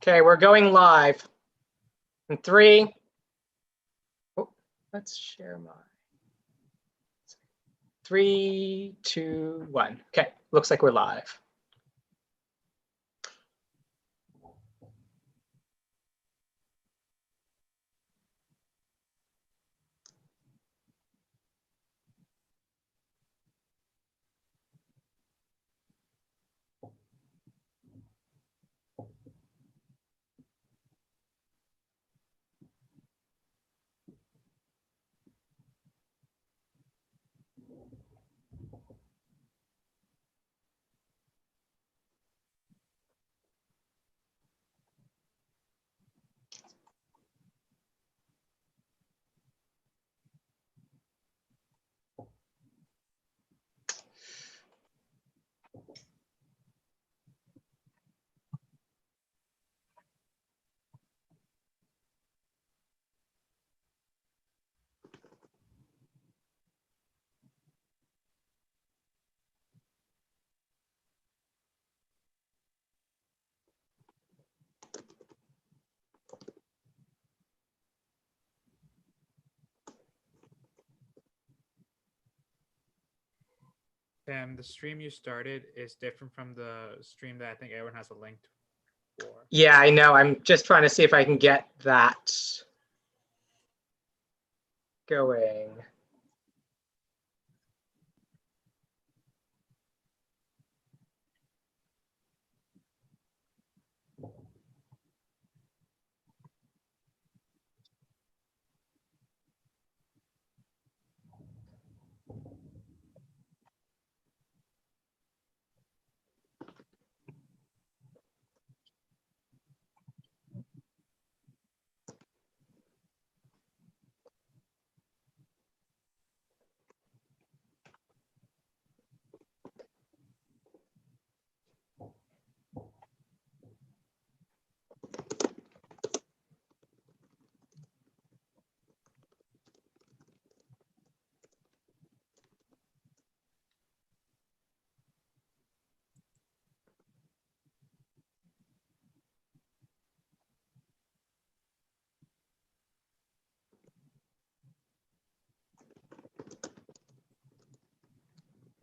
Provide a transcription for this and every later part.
Okay, we're going live. In 3. Oh, let's share my. 3, 2, 1. Okay, looks like we're live. Sam, the stream you started is different from the stream that I think everyone has a link for. Yeah, I know. I'm just trying to see if I can get that going.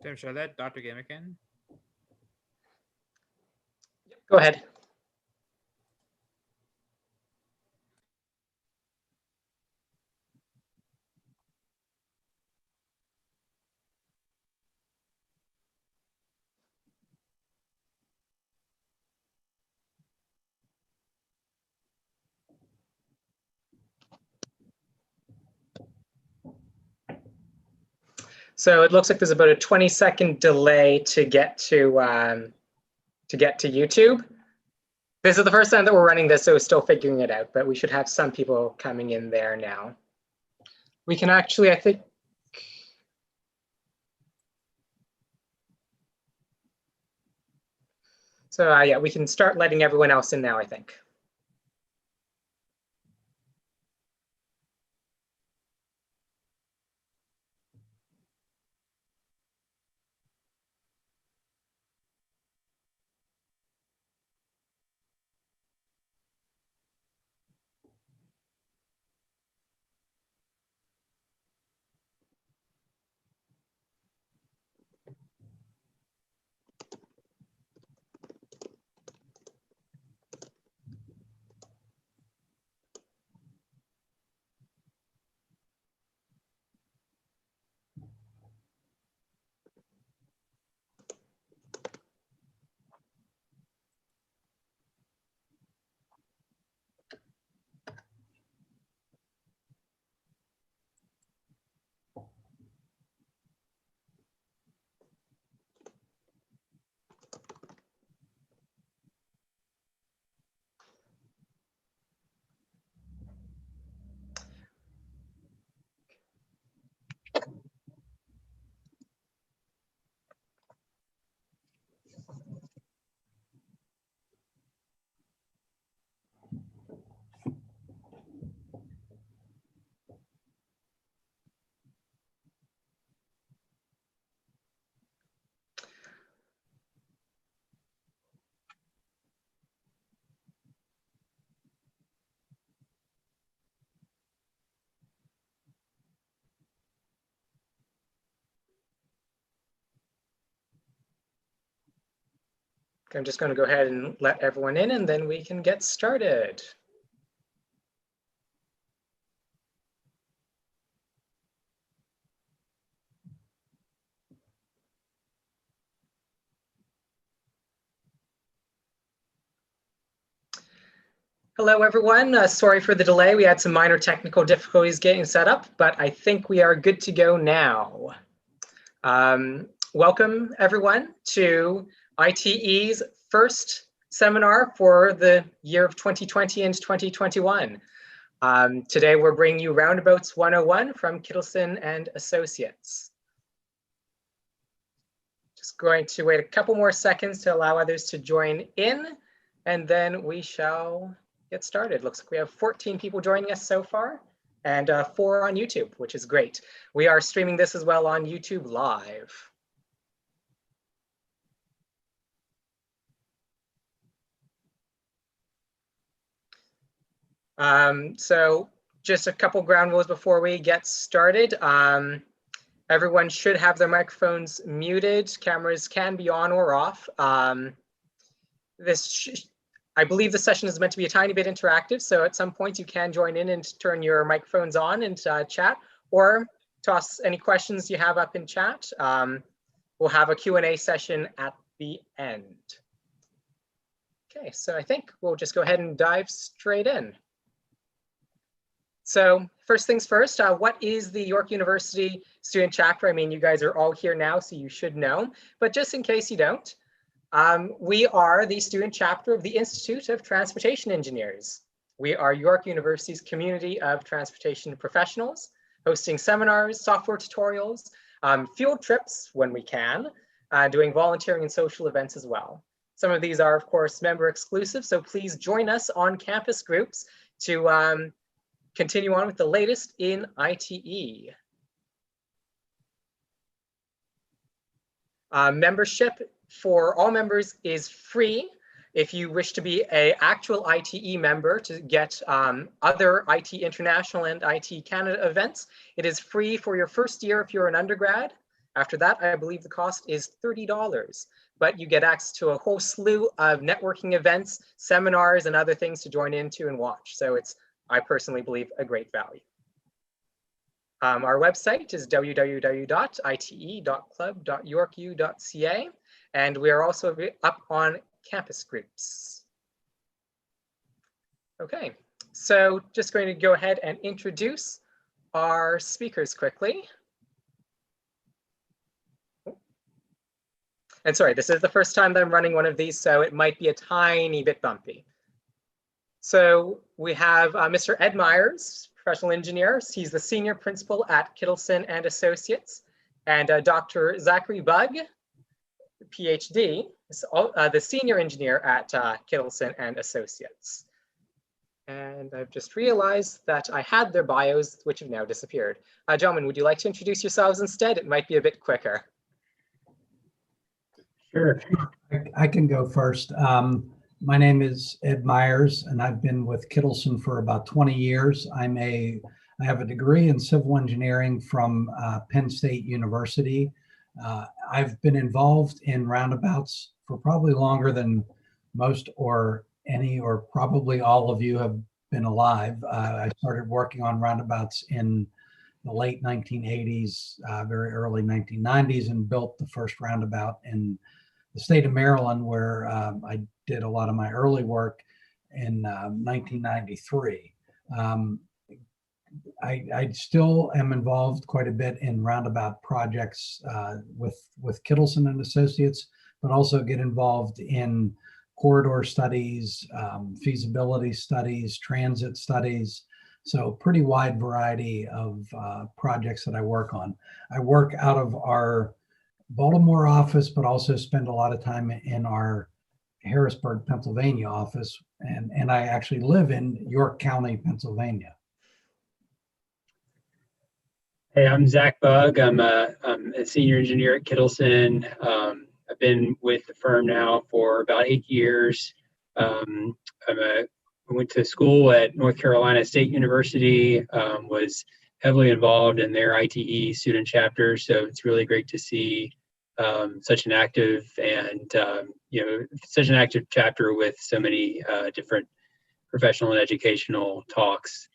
Tim, should I let Dr. Gimmick in? Go ahead. So it looks like there's about a 20-second delay to get to YouTube. This is the first time that we're running this, so we're still figuring it out, but we should have some people coming in there now. We can actually, I think. So yeah, we can start letting everyone else in now, I think. I'm just going to go ahead and let everyone in, and then we can get started. Hello, everyone. Sorry for the delay. We had some minor technical difficulties getting set up, but I think we are good to go now. Welcome, everyone, to ITE's first seminar for the year of 2020 and 2021. Today, we're bringing you Roundabouts 101 from Kittelson and Associates. Just going to wait a couple more seconds to allow others to join in, and then we shall get started. Looks like we have 14 people joining us so far, and 4 on YouTube, which is great. We are streaming this as well on YouTube Live. So just a couple ground rules before we get started. Everyone should have their microphones muted. Cameras can be on or off. I believe the session is meant to be a tiny bit interactive, so at some point you can join in and turn your microphones on and chat, or toss any questions you have up in chat. We'll have a Q&A session at the end. Okay, so I think we'll just go ahead and dive straight in. So first things first, what is the York University Student Chapter? I mean, you guys are all here now, so you should know, but just in case you don't, we are the student chapter of the Institute of Transportation Engineers. We are York University's community of transportation professionals, hosting seminars, software tutorials, field trips when we can, doing volunteering and social events as well. Some of these are, of course, member exclusive, so please join us on campus groups to continue on with the latest in ITE. Membership for all members is free. If you wish to be an actual ITE member to get other ITE International and ITE Canada events, it is free for your first year if you're an undergrad. After that, I believe the cost is $30, but you get access to a whole slew of networking events, seminars, and other things to join into and watch. So it's, I personally believe, a great value. Our website is www.ite.club.yorku.ca, and we are also up on campus groups. Okay, so just going to go ahead and introduce our speakers quickly. And sorry, this is the first time that I'm running one of these, so it might be a tiny bit bumpy. So we have Mr. Ed Myers, professional engineer. He's the senior principal at Kittelson and Associates, and Dr. Zachary Bugg, PhD, the senior engineer at Kittelson and Associates. And I've just realized that I had their bios, which have now disappeared. Gentlemen, would you like to introduce yourselves instead? It might be a bit quicker. Sure, I can go first. My name is Ed Myers, and I've been with Kittelson for about 20 years. I have a degree in civil engineering from Penn State University. I've been involved in roundabouts for probably longer than most or any or probably all of you have been alive. I started working on roundabouts in the late 1980s, very early 1990s, and built the first roundabout in the state of Maryland, where I did a lot of my early work in 1993. I still am involved quite a bit in roundabout projects with Kittelson and Associates, but also get involved in corridor studies, feasibility studies, transit studies. So pretty wide variety of projects that I work on. I work out of our Baltimore office, but also spend a lot of time in our Harrisburg, Pennsylvania office, and I actually live in York County, Pennsylvania. Hey, I'm Zach Bugg. I'm a senior engineer at Kittelson. I've been with the firm now for about 8 years. I went to school at North Carolina State University, was heavily involved in their ITE student chapter, so it's really great to see such an active and such an active chapter with so many different professional and educational talks.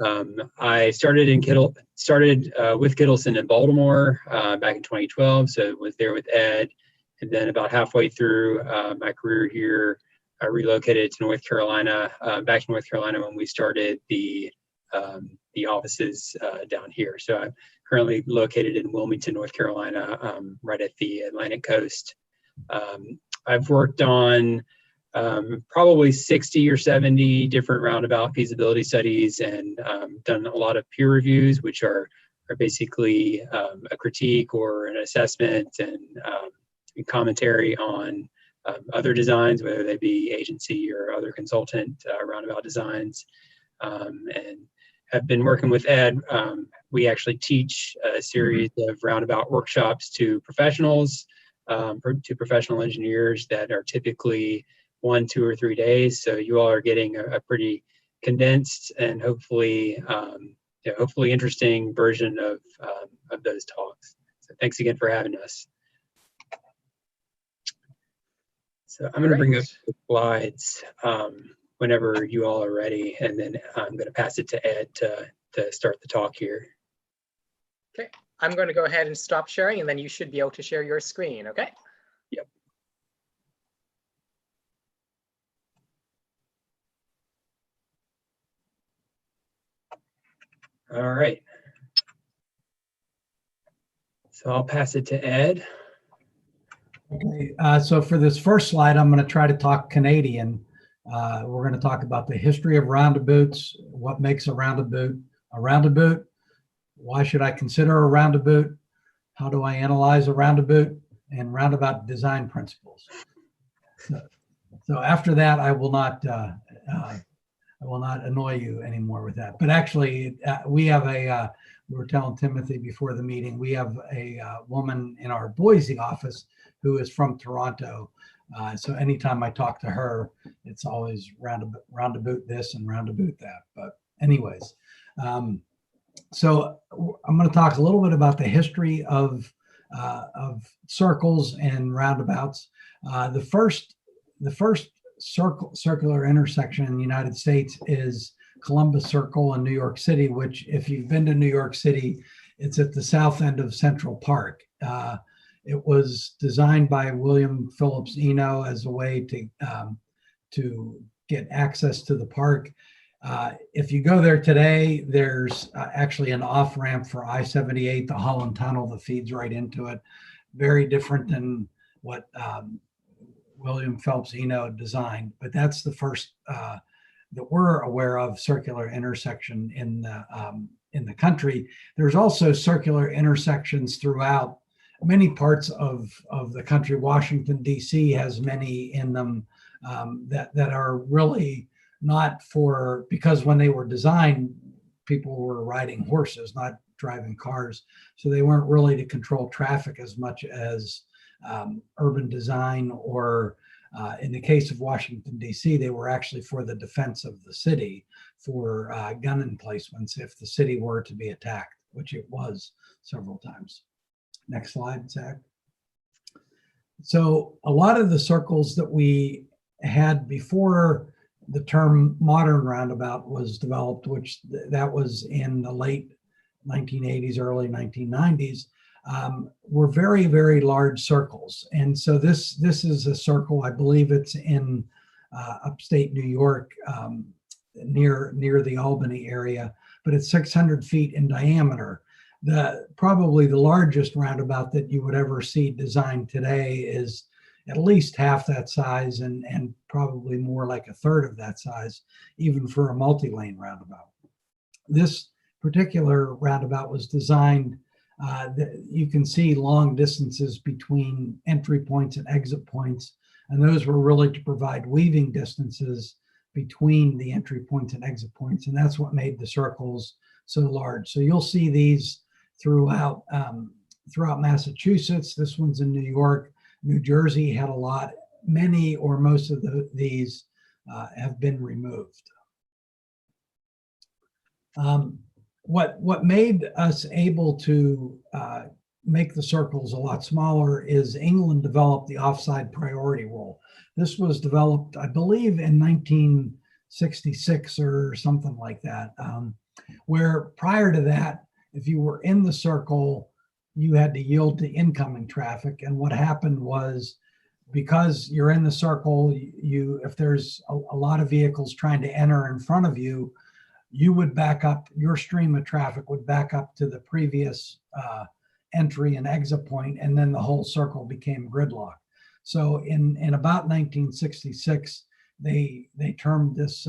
I started with Kittelson in Baltimore back in 2012, so was there with Ed, and then about halfway through my career here, I relocated to North Carolina, back to North Carolina when we started the offices down here. So I'm currently located in Wilmington, North Carolina, right at the Atlantic coast. I've worked on probably 60 or 70 different roundabout feasibility studies and done a lot of peer reviews, which are basically a critique or an assessment and commentary on other designs, whether they be agency or other consultant roundabout designs, and have been working with Ed. We actually teach a series of roundabout workshops to professionals, to professional engineers that are typically 1, 2, or 3 days. So you all are getting a pretty condensed and hopefully hopefully interesting version of those talks. So thanks again for having us. So I'm going to bring up the slides whenever you all are ready, and then I'm going to pass it to Ed to start the talk here. Okay, I'm going to go ahead and stop sharing, and then you should be able to share your screen, okay? Yep. All right. So I'll pass it to Ed. Okay, so for this first slide, I'm going to try to talk Canadian. We're going to talk about the history of roundabouts, what makes a roundabout, why should I consider a roundabout, how do I analyze a roundabout, and roundabout design principles. So after that, I will not annoy you anymore with that. But actually, we have we were telling Timothy before the meeting, we have a woman in our Boise office who is from Toronto. So anytime I talk to her, it's always roundabout this and roundabout that. But anyways, so I'm going to talk a little bit about the history of circles and roundabouts. The first circular intersection in the United States is Columbus Circle in New York City, which, if you've been to New York City, it's at the south end of Central Park. It was designed by William Phillips Eno as a way to get access to the park. If you go there today, there's actually an off-ramp for I-78, the Holland Tunnel that feeds right into it. Very different than what William Phelps Eno designed, but that's the first that we're aware of circular intersection in the country. There's also circular intersections throughout many parts of the country. Washington, D.C. has many in them that are really not for, because when they were designed, people were riding horses, not driving cars. So they weren't really to control traffic as much as urban design, or in the case of Washington, D.C., they were actually for the defense of the city, for gun emplacements if the city were to be attacked, which it was several times. Next slide, Zach. So a lot of the circles that we had before the term modern roundabout was developed, which that was in the late 1980s, early 1990s, were very, very large circles. And so this is a circle, I believe it's in upstate New York, near the Albany area, but it's 600 feet in diameter. Probably the largest roundabout that you would ever see designed today is at least half that size, and probably more like a third of that size, even for a multi-lane roundabout. This particular roundabout was designed, you can see long distances between entry points and exit points, and those were really to provide weaving distances between the entry points and exit points, and that's what made the circles so large. So you'll see these throughout Massachusetts. This one's in New York. New Jersey had a lot. Many or most of these have been removed. What made us able to make the circles a lot smaller is England developed the offside priority rule. This was developed, I believe, in 1966 or something like that, where prior to that, if you were in the circle, you had to yield to incoming traffic. And what happened was, because you're in the circle, if there's a lot of vehicles trying to enter in front of you, you would back up, your stream of traffic would back up to the previous entry and exit point, and then the whole circle became gridlocked. So in about 1966, they termed this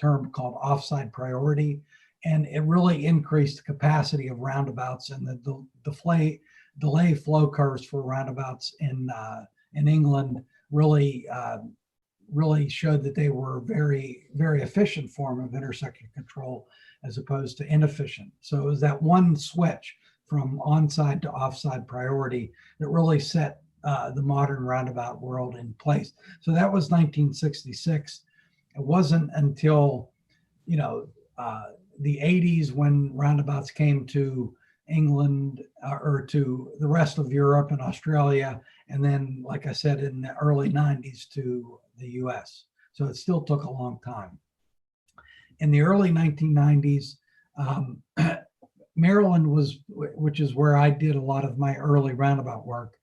term called offside priority, and it really increased the capacity of roundabouts, and the delay flow curves for roundabouts in England really showed that they were very, very efficient form of intersection control as opposed to inefficient. So it was that one switch from onside to offside priority that really set the modern roundabout world in place. So that was 1966. It wasn't until, the 80s when roundabouts came to England or to the rest of Europe and Australia. And then, like I said, in the early 90s to the US. So it still took a long time. In the early 1990s, Maryland which is where I did a lot of my early roundabout work.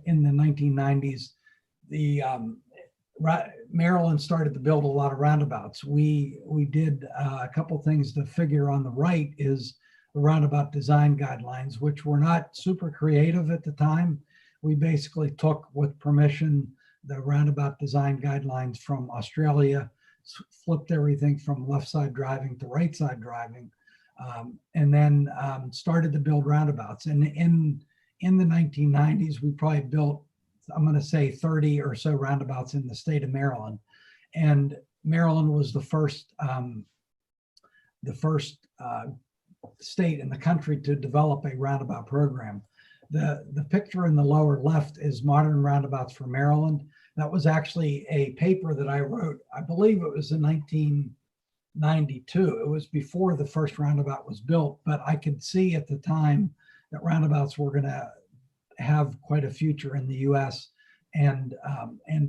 In the 1990s, Maryland started to build a lot of roundabouts. We did a couple things. The figure on the right is the roundabout design guidelines, which were not super creative at the time. We basically took, with permission, the roundabout design guidelines from Australia, flipped everything from left side driving to right side driving, and then started to build roundabouts. And in the 1990s, we probably built, I'm going to say 30 or so roundabouts in the state of Maryland. And Maryland was the first state in the country to develop a roundabout program. The picture in the lower left is Modern Roundabouts for Maryland. That was actually a paper that I wrote. I believe it was in 1992. It was before the first roundabout was built, but I could see at the time that roundabouts were going to have quite a future in the US and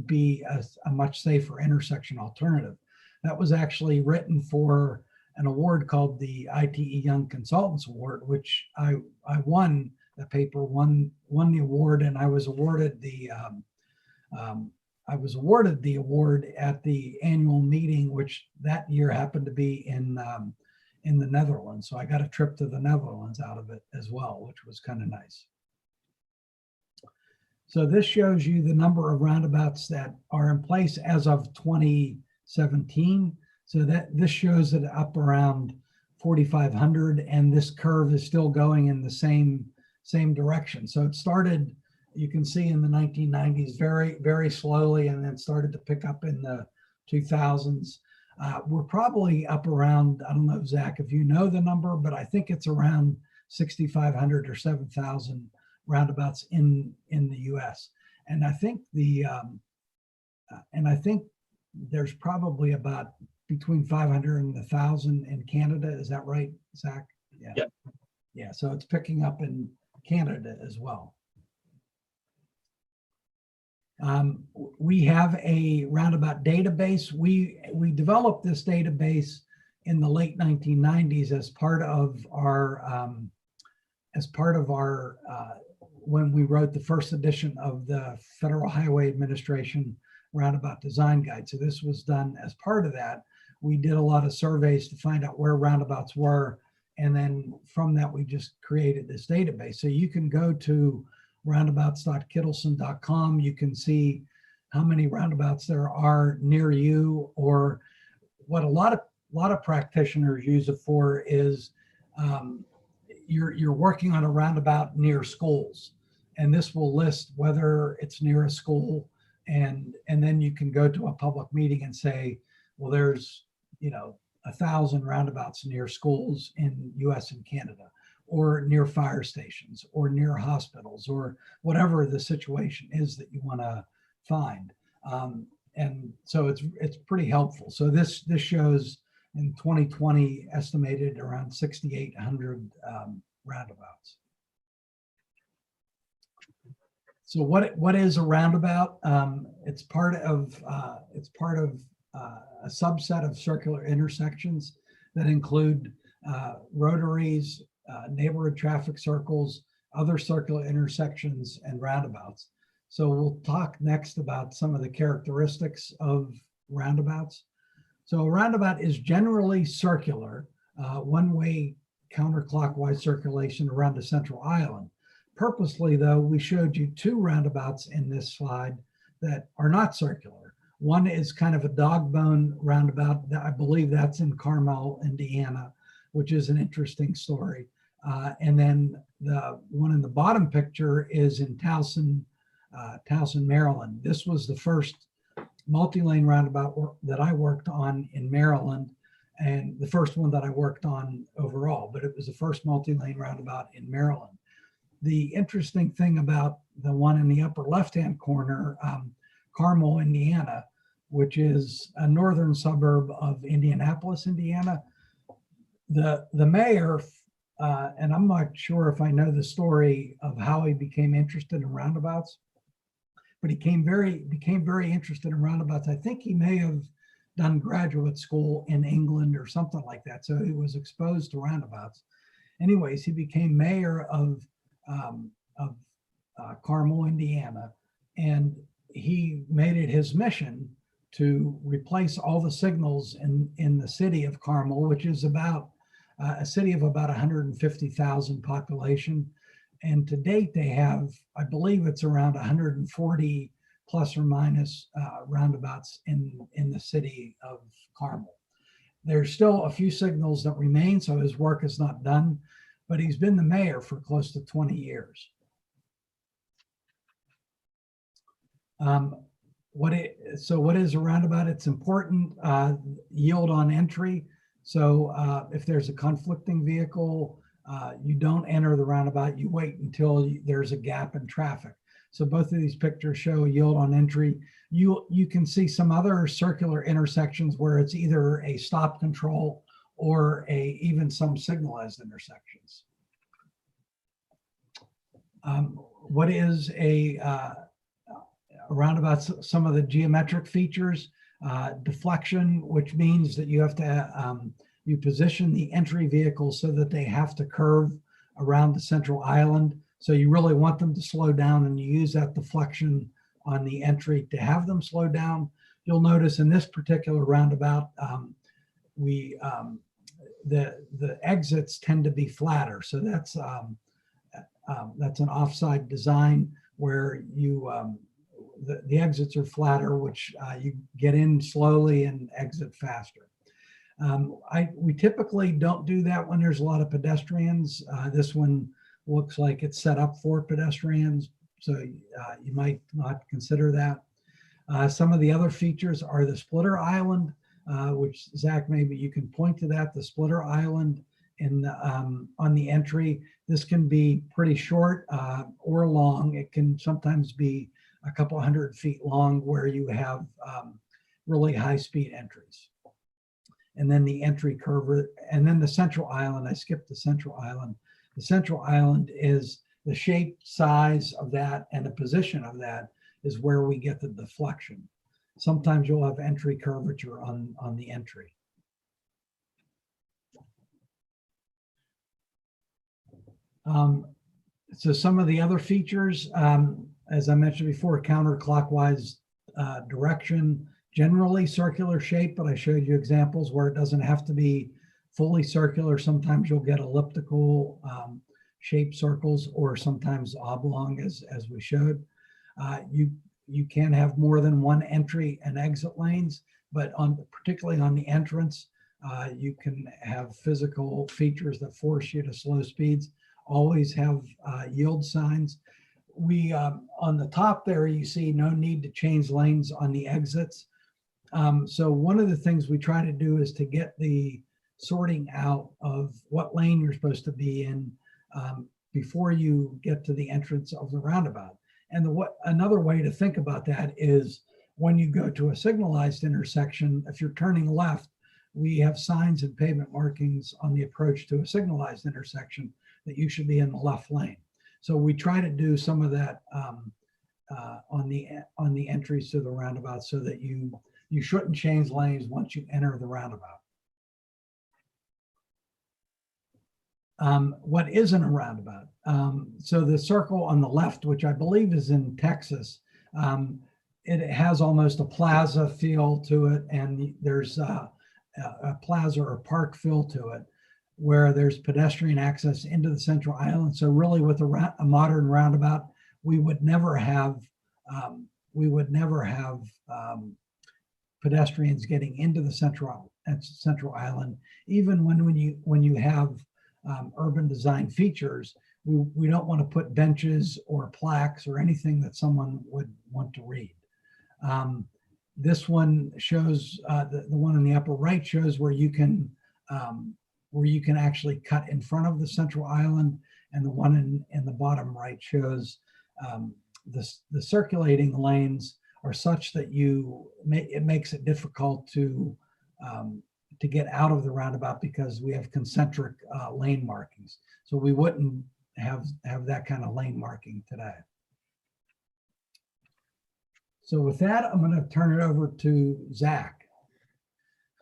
be a much safer intersection alternative. That was actually written for an award called the ITE Young Consultants Award, which I won. The paper won the award, and I was awarded the award at the annual meeting, which that year happened to be in the Netherlands. So I got a trip to the Netherlands out of it as well, which was kind of nice. So this shows you the number of roundabouts that are in place as of 2017. So that this shows it up around 4,500, and this curve is still going in the same direction. So it started, you can see, in the 1990s very, very slowly, and then started to pick up in the 2000s. We're probably up around, I don't know, Zach, if you know the number, but I think it's around 6,500 or 7,000 roundabouts in the US. And I think there's probably about between 500 and 1,000 in Canada. Is that right, Zach? Yeah. Yep. Yeah, so it's picking up in Canada as well. We have a roundabout database. We developed this database in the late 1990s as part of our when we wrote the first edition of the Federal Highway Administration Roundabout Design Guide. So this was done as part of that. We did a lot of surveys to find out where roundabouts were, and then from that we just created this database. So you can go to roundabouts.kittelson.com. You can see how many roundabouts there are near you, or what a lot of practitioners use it for is you're working on a roundabout near schools, and this will list whether it's near a school, and then you can go to a public meeting and say, well, there's 1,000 roundabouts near schools in US and Canada, or near fire stations, or near hospitals, or whatever the situation is that you want to find. And so it's pretty helpful. So this shows in 2020 estimated around 6,800 roundabouts. So what is a roundabout? It's part of a subset of circular intersections that include rotaries, neighborhood traffic circles, other circular intersections, and roundabouts. So we'll talk next about some of the characteristics of roundabouts. So a roundabout is generally circular, one-way counterclockwise circulation around a central island. Purposely, though, we showed you two roundabouts in this slide that are not circular. One is kind of a dog bone roundabout. I believe that's in Carmel, Indiana, which is an interesting story. And then the one in the bottom picture is in Towson, Maryland. This was the first multi-lane roundabout that I worked on in Maryland, and the first one that I worked on overall, but it was the first multi-lane roundabout in Maryland. The interesting thing about the one in the upper left-hand corner, Carmel, Indiana, which is a northern suburb of Indianapolis, Indiana, the mayor, and I'm not sure if I know the story of how he became interested in roundabouts, but he became very interested in roundabouts. I think he may have done graduate school in England or something like that. So he was exposed to roundabouts. Anyways, he became mayor of Carmel, Indiana, and he made it his mission to replace all the signals in the city of Carmel, which is about a city of about 150,000 population. And to date, they have, I believe it's around 140 plus or minus roundabouts in the city of Carmel. There's still a few signals that remain, so his work is not done, but he's been the mayor for close to 20 years. So what is a roundabout? It's important, yield on entry. So if there's a conflicting vehicle, you don't enter the roundabout, you wait until there's a gap in traffic. So both of these pictures show yield on entry. You can see some other circular intersections where it's either a stop control or even some signalized intersections. What is a roundabout? Some of the geometric features, deflection, which means that you have to you position the entry vehicle so that they have to curve around the central island. So you really want them to slow down, and you use that deflection on the entry to have them slow down. You'll notice in this particular roundabout, the exits tend to be flatter. So that's an offside design where the exits are flatter, which you get in slowly and exit faster. We typically don't do that when there's a lot of pedestrians. This one looks like it's set up for pedestrians, so you might not consider that. Some of the other features are the splitter island, which Zach, maybe you can point to that, the splitter island on the entry. This can be pretty short or long. It can sometimes be a couple 100 feet long where you have really high speed entries. And then the entry curve, and then the central island. I skipped the central island. The central island is the shape, size of that, and the position of that is where we get the deflection. Sometimes you'll have entry curvature on the entry. So some of the other features, as I mentioned before, counterclockwise direction, generally circular shape, but I showed you examples where it doesn't have to be fully circular. Sometimes you'll get elliptical shaped circles, or sometimes oblong, as we showed. You can have more than one entry and exit lanes, but particularly on the entrance, you can have physical features that force you to slow speeds. Always have yield signs. On the top there, you see no need to change lanes on the exits. So one of the things we try to do is to get the sorting out of what lane you're supposed to be in before you get to the entrance of the roundabout. And another way to think about that is when you go to a signalized intersection, if you're turning left, we have signs and pavement markings on the approach to a signalized intersection. that you should be in the left lane. So we try to do some of that on the entries to the roundabout, so that you shouldn't change lanes once you enter the roundabout. What isn't a roundabout? So the circle on the left, which I believe is in Texas, it has almost a plaza feel to it, and there's a plaza or park feel to it, where there's pedestrian access into the central island. So really, with a modern roundabout, we would never have pedestrians getting into the central island. Even when you have urban design features, we don't want to put benches or plaques or anything that someone would want to read. This one shows, the one in the upper right shows where you can actually cut in front of the central island, and the one in the bottom right shows the circulating lanes are such that it makes it difficult to get out of the roundabout, because we have concentric lane markings. So we wouldn't have that kind of lane marking today. So with that, I'm going to turn it over to Zach.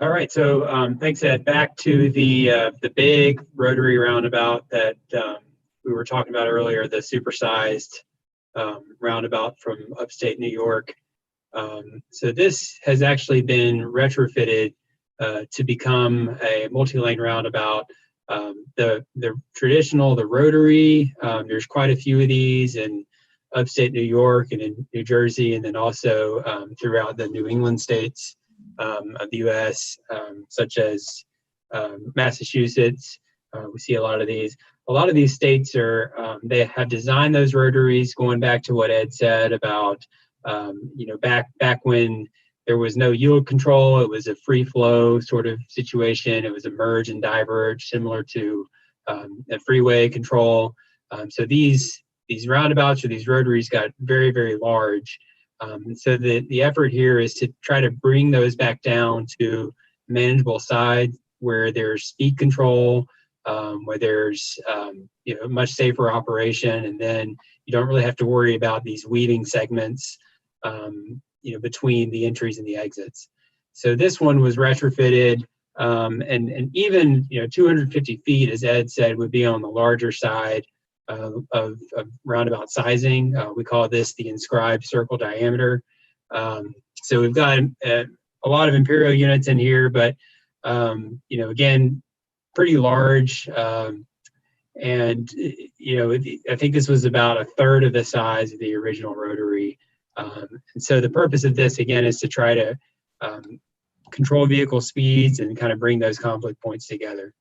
All right, so thanks, Ed. Back to the big rotary roundabout that we were talking about earlier, the supersized roundabout from upstate New York. So this has actually been retrofitted to become a multi-lane roundabout. The traditional, the rotary, there's quite a few of these in upstate New York and in New Jersey, and then also throughout the New England states of the U.S., such as Massachusetts. We see a lot of these. A lot of these states they have designed those rotaries going back to what Ed said about back when there was no yield control. It was a free flow sort of situation. It was a merge and diverge, similar to a freeway control. So these roundabouts or these rotaries got very, very large. So the effort here is to try to bring those back down to manageable size, where there's speed control, where there's much safer operation, and then you don't really have to worry about these weaving segments between the entries and the exits. So this one was retrofitted, and even 250 feet, as Ed said, would be on the larger side of roundabout sizing. We call this the Inscribed circle diameter. So we've got a lot of imperial units in here, but again, pretty large. And I think this was about a third of the size of the original rotary. And so the purpose of this, again, is to try to control vehicle speeds and kind of bring those conflict points together.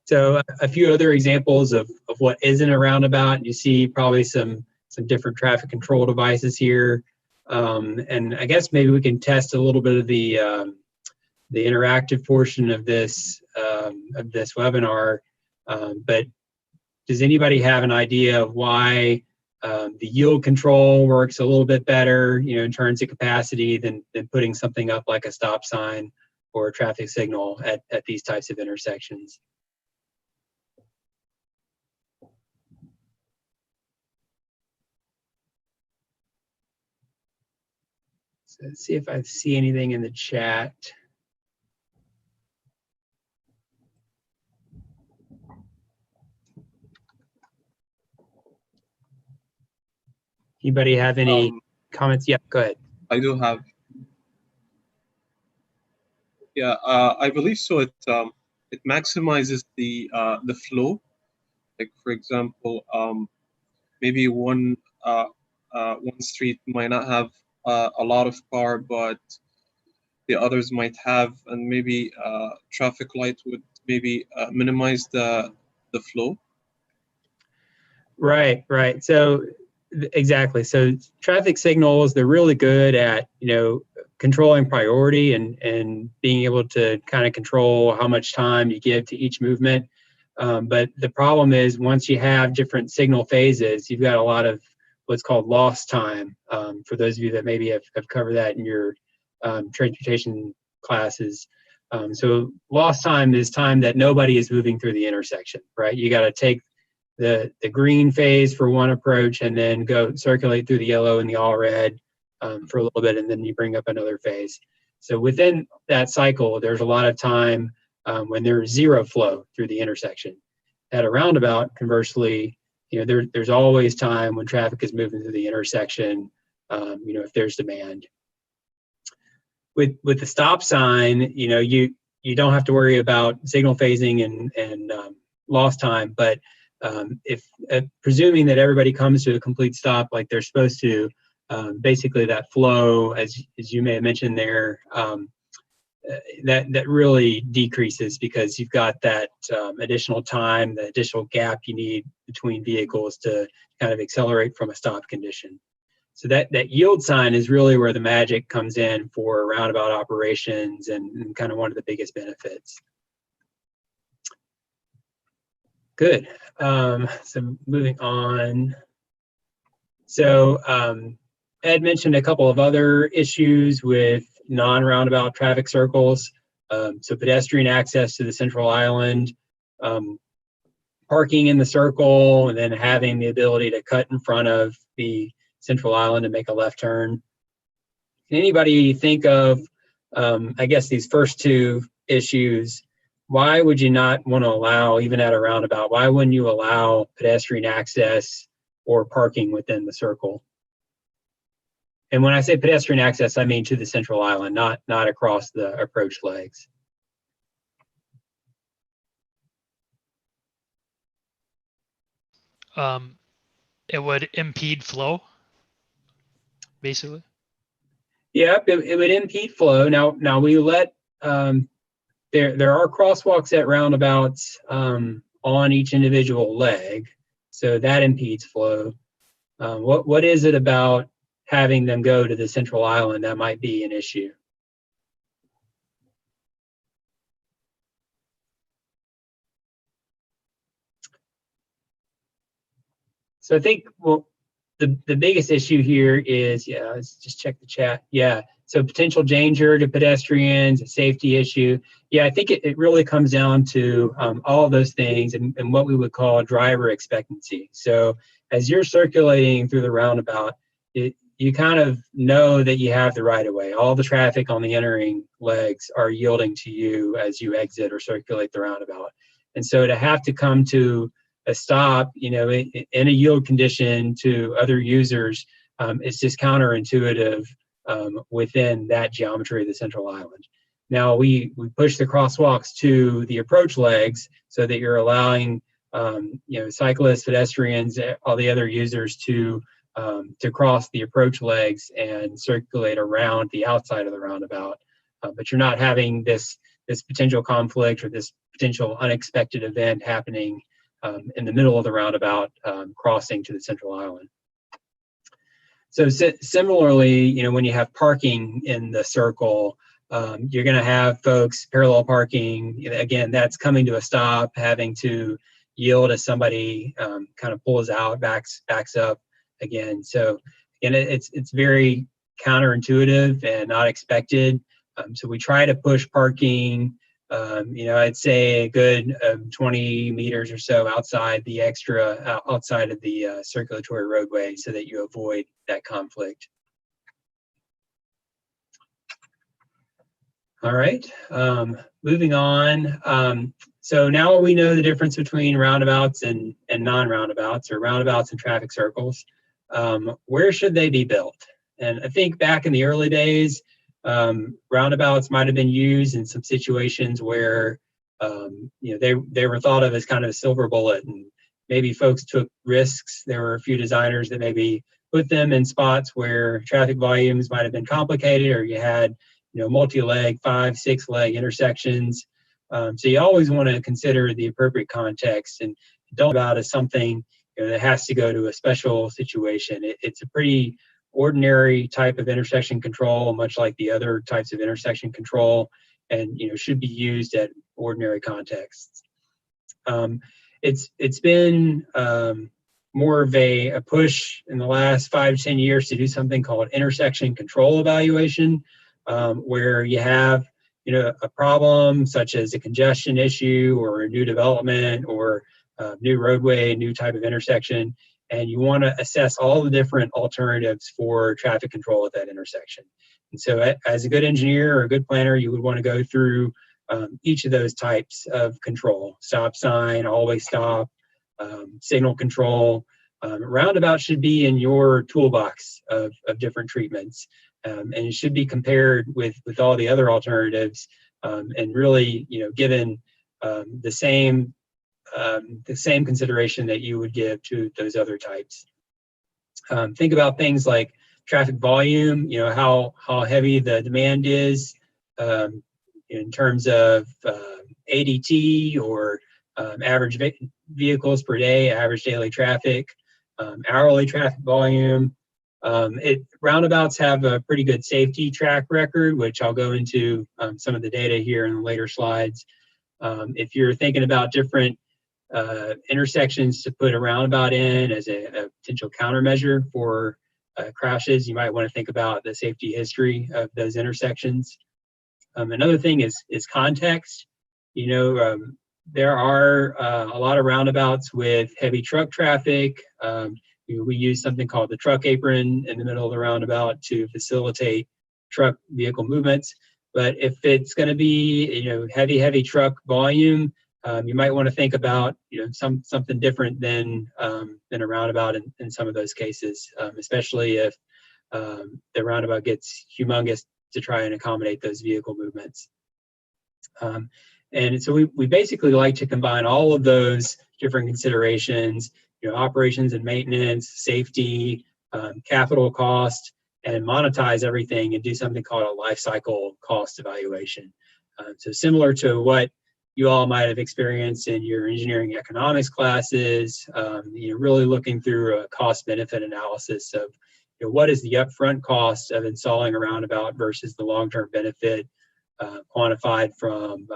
So a few other examples of what isn't a roundabout. You see probably some different traffic control devices here. And I guess maybe we can test a little bit of the interactive portion of this webinar. But does anybody have an idea of why the yield control works a little bit better, in terms of capacity than putting something up like a stop sign or a traffic signal at these types of intersections? So let's see if I see anything in the chat. Anybody have any comments? Yeah, go ahead. I do have. Yeah, I believe so. It maximizes the flow. Like, for example, maybe one street might not have a lot of car, but the others might have, and maybe traffic light would maybe minimize the flow. Right. So exactly. So traffic signals, they're really good at controlling priority and being able to kind of control how much time you give to each movement. But the problem is, once you have different signal phases, you've got a lot of what's called lost time. For those of you that maybe have covered that in your transportation classes, So lost time is time that nobody is moving through the intersection, right? You got to take the green phase for one approach and then go circulate through the yellow and the all red for a little bit, and then you bring up another phase. So within that cycle, there's a lot of time when there's zero flow through the intersection. At a roundabout, conversely, there's always time when traffic is moving through the intersection, if there's demand. With the stop sign, you don't have to worry about signal phasing and lost time, but if presuming that everybody comes to a complete stop like they're supposed to, basically that flow, as you may have mentioned there, that really decreases because you've got that additional time, the additional gap you need between vehicles to kind of accelerate from a stop condition. So that yield sign is really where the magic comes in for roundabout operations and kind of one of the biggest benefits. Good. So moving on. So Ed mentioned a couple of other issues with non-roundabout traffic circles. So pedestrian access to the central island, parking in the circle, and then having the ability to cut in front of the central island and make a left turn. Can anybody think of, I guess, these first two issues? Why would you not want to allow, even at a roundabout, why wouldn't you allow pedestrian access or parking within the circle? And when I say pedestrian access, I mean to the central island, not across the approach legs. It would impede flow, basically. Yep, it would impede flow. Now we let there are crosswalks at roundabouts on each individual leg, so that impedes flow. What is it about having them go to the central island that might be an issue? So I think, well, the biggest issue here is, let's just check the chat. Yeah, so potential danger to pedestrians, a safety issue. Yeah, I think it really comes down to all of those things and what we would call driver expectancy. So as you're circulating through the roundabout, you kind of know that you have the right of way. All the traffic on the entering legs are yielding to you as you exit or circulate the roundabout. And so to have to come to a stop, in a yield condition to other users, it's just counterintuitive within that geometry of the central island. Now we push the crosswalks to the approach legs so that you're allowing cyclists, pedestrians, all the other users to cross the approach legs and circulate around the outside of the roundabout. But you're not having this potential conflict or this potential unexpected event happening in the middle of the roundabout, crossing to the central island. So similarly, when you have parking in the circle, you're going to have folks parallel parking. Again, that's coming to a stop, having to yield as somebody kind of pulls out, backs up again. So again, it's very counterintuitive and not expected. So we try to push parking, I'd say a good 20 meters or so outside the outside of the circulatory roadway so that you avoid that conflict. All right, moving on. So now we know the difference between roundabouts and non-roundabouts, or roundabouts and traffic circles. Where should they be built? And I think back in the early days, roundabouts might have been used in some situations where they were thought of as kind of a silver bullet, and maybe folks took risks. There were a few designers that maybe put them in spots where traffic volumes might have been complicated, or you had multi-leg, 5-6 leg intersections. So you always want to consider the appropriate context, and don't about as something that has to go to a special situation. It's a pretty ordinary type of intersection control, much like the other types of intersection control, and should be used at ordinary contexts. It's been more of a push in the last 5 to 10 years to do something called intersection control evaluation, where you have a problem such as a congestion issue or a new development or new roadway, new type of intersection, and you want to assess all the different alternatives for traffic control at that intersection. And so as a good engineer or a good planner, you would want to go through each of those types of control: stop sign, always stop, signal control. Roundabout should be in your toolbox of different treatments, and it should be compared with all the other alternatives, and really, given the same consideration that you would give to those other types. Think about things like traffic volume, how heavy the demand is in terms of ADT or average vehicles per day, average daily traffic, hourly traffic volume. Roundabouts have a pretty good safety track record, which I'll go into some of the data here in the later slides. If you're thinking about different intersections to put a roundabout in as a potential countermeasure for crashes, you might want to think about the safety history of those intersections. Another thing is context. There are a lot of roundabouts with heavy truck traffic. We use something called the truck apron in the middle of the roundabout to facilitate truck vehicle movements. But if it's going to be heavy truck volume, you might want to think about something different than a roundabout in some of those cases, especially if the roundabout gets humongous to try and accommodate those vehicle movements. And so we basically like to combine all of those different considerations, operations and maintenance, safety, capital cost, and monetize everything and do something called a life cycle cost evaluation. So similar to what you all might have experienced in your engineering economics classes, really looking through a cost-benefit analysis of what is the upfront cost of installing a roundabout versus the long-term benefit quantified from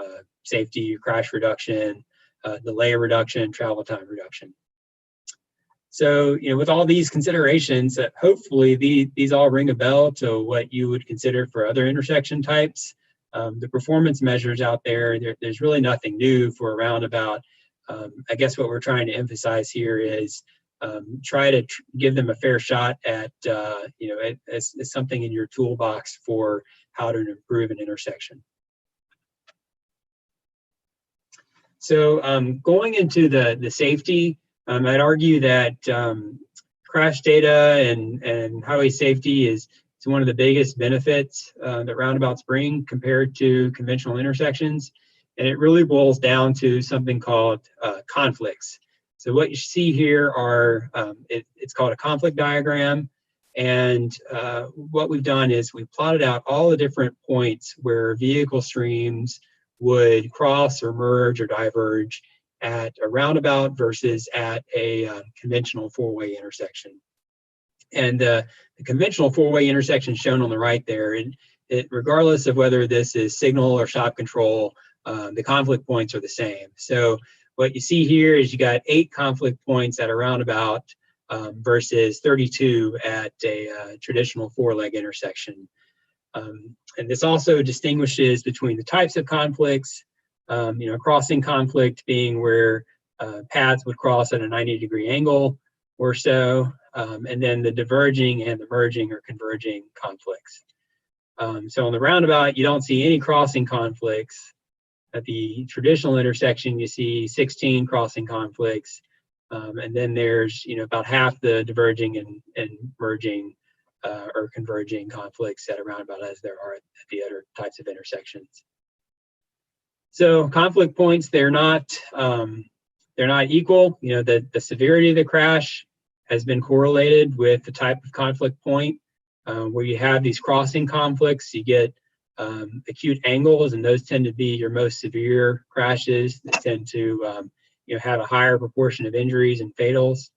safety, crash reduction, delay reduction, travel time reduction. So, with all these considerations, hopefully these all ring a bell to what you would consider for other intersection types. The performance measures out there's really nothing new for a roundabout. I guess what we're trying to emphasize here is try to give them a fair shot at, as something in your toolbox for how to improve an intersection. So going into the safety, I'd argue that crash data and highway safety is one of the biggest benefits that roundabouts bring compared to conventional intersections. And it really boils down to something called conflicts. So what you see here are, it's called a conflict diagram. And what we've done is we plotted out all the different points where vehicle streams would cross or merge or diverge at a roundabout versus at a conventional four-way intersection. And the conventional four-way intersection shown on the right there, regardless of whether this is signal or stop control, the conflict points are the same. So what you see here is you got 8 conflict points at a roundabout versus 32 at a traditional four-leg intersection. And this also distinguishes between the types of conflicts, crossing conflict being where paths would cross at a 90-degree angle or so, and then the diverging and the merging or converging conflicts. So on the roundabout, you don't see any crossing conflicts. At the traditional intersection, you see 16 crossing conflicts, and then there's about half the diverging and merging or converging conflicts at a roundabout as there are at the other types of intersections. So conflict points, they're not equal. The severity of the crash has been correlated with the type of conflict point. Where you have these crossing conflicts, you get acute angles, and those tend to be your most severe crashes that tend to have a higher proportion of injuries and fatals.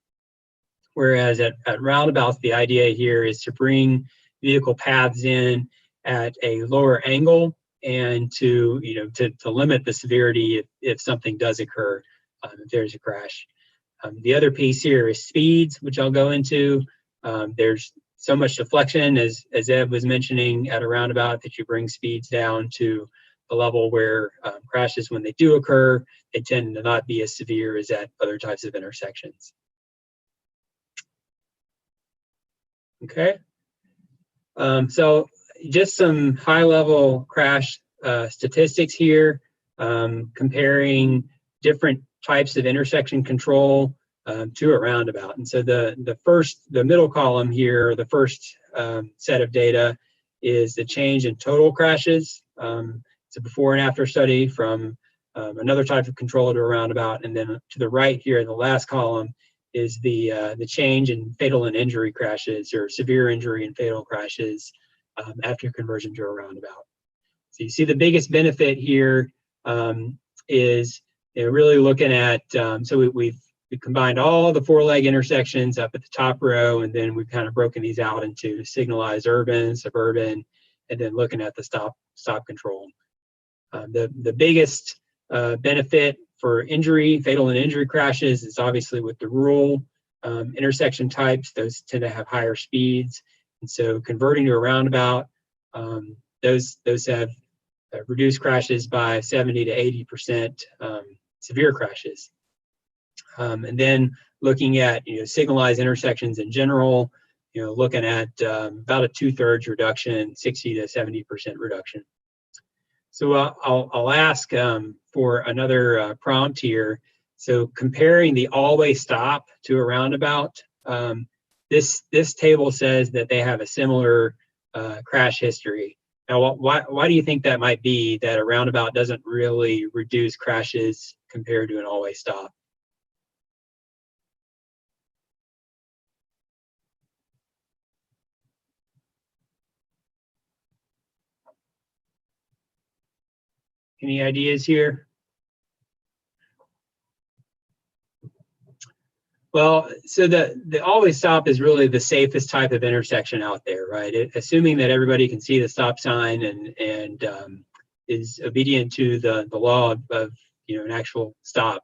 Whereas at roundabouts, the idea here is to bring vehicle paths in at a lower angle and to limit the severity if something does occur, if there's a crash. The other piece here is speeds, which I'll go into. There's so much deflection, as Ed was mentioning, at a roundabout that you bring speeds down to a level where crashes, when they do occur, they tend to not be as severe as at other types of intersections. Okay. So just some high-level crash statistics here, comparing different types of intersection control to a roundabout. And so the middle column here, the first set of data, is the change in total crashes. It's a before and after study from another type of control to a roundabout. And then to the right here in the last column is the change in fatal and injury crashes, or severe injury and fatal crashes after conversion to a roundabout. So you see the biggest benefit here is really looking at, so we've combined all the four-leg intersections up at the top row, and then we've kind of broken these out into signalized urban, suburban, and then looking at the stop control. The biggest benefit for injury, fatal and injury crashes, is obviously with the rural intersection types. Those tend to have higher speeds, and so converting to a roundabout, those have reduced crashes by 70 to 80%, severe crashes. And then looking at signalized intersections in general, looking at about a 2/3 reduction, 60 to 70% reduction. So I'll ask for another prompt here. So comparing the always stop to a roundabout, this table says that they have a similar crash history. Now, why do you think that might be, that a roundabout doesn't really reduce crashes compared to an always stop? Any ideas here? Well, so the always stop is really the safest type of intersection out there, right? Assuming that everybody can see the stop sign and is obedient to the law of an actual stop.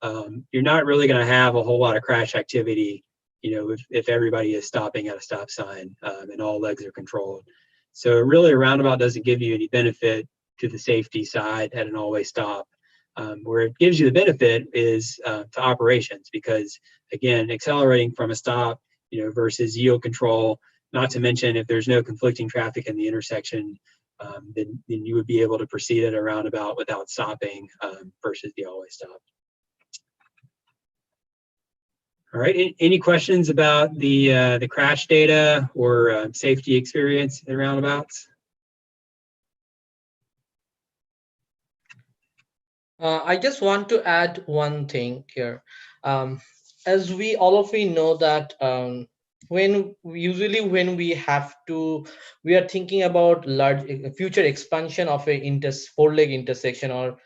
You're not really going to have a whole lot of crash activity, if everybody is stopping at a stop sign and all legs are controlled. So really, a roundabout doesn't give you any benefit to the safety side at an always stop. Where it gives you the benefit is to operations, because again, accelerating from a stop, versus yield control, not to mention if there's no conflicting traffic in the intersection, then you would be able to proceed at a roundabout without stopping versus the always stop. All right, any questions about the crash data or safety experience in roundabouts? I just want to add one thing here. As all of we know that when we are thinking about large future expansion of a four-leg intersection, or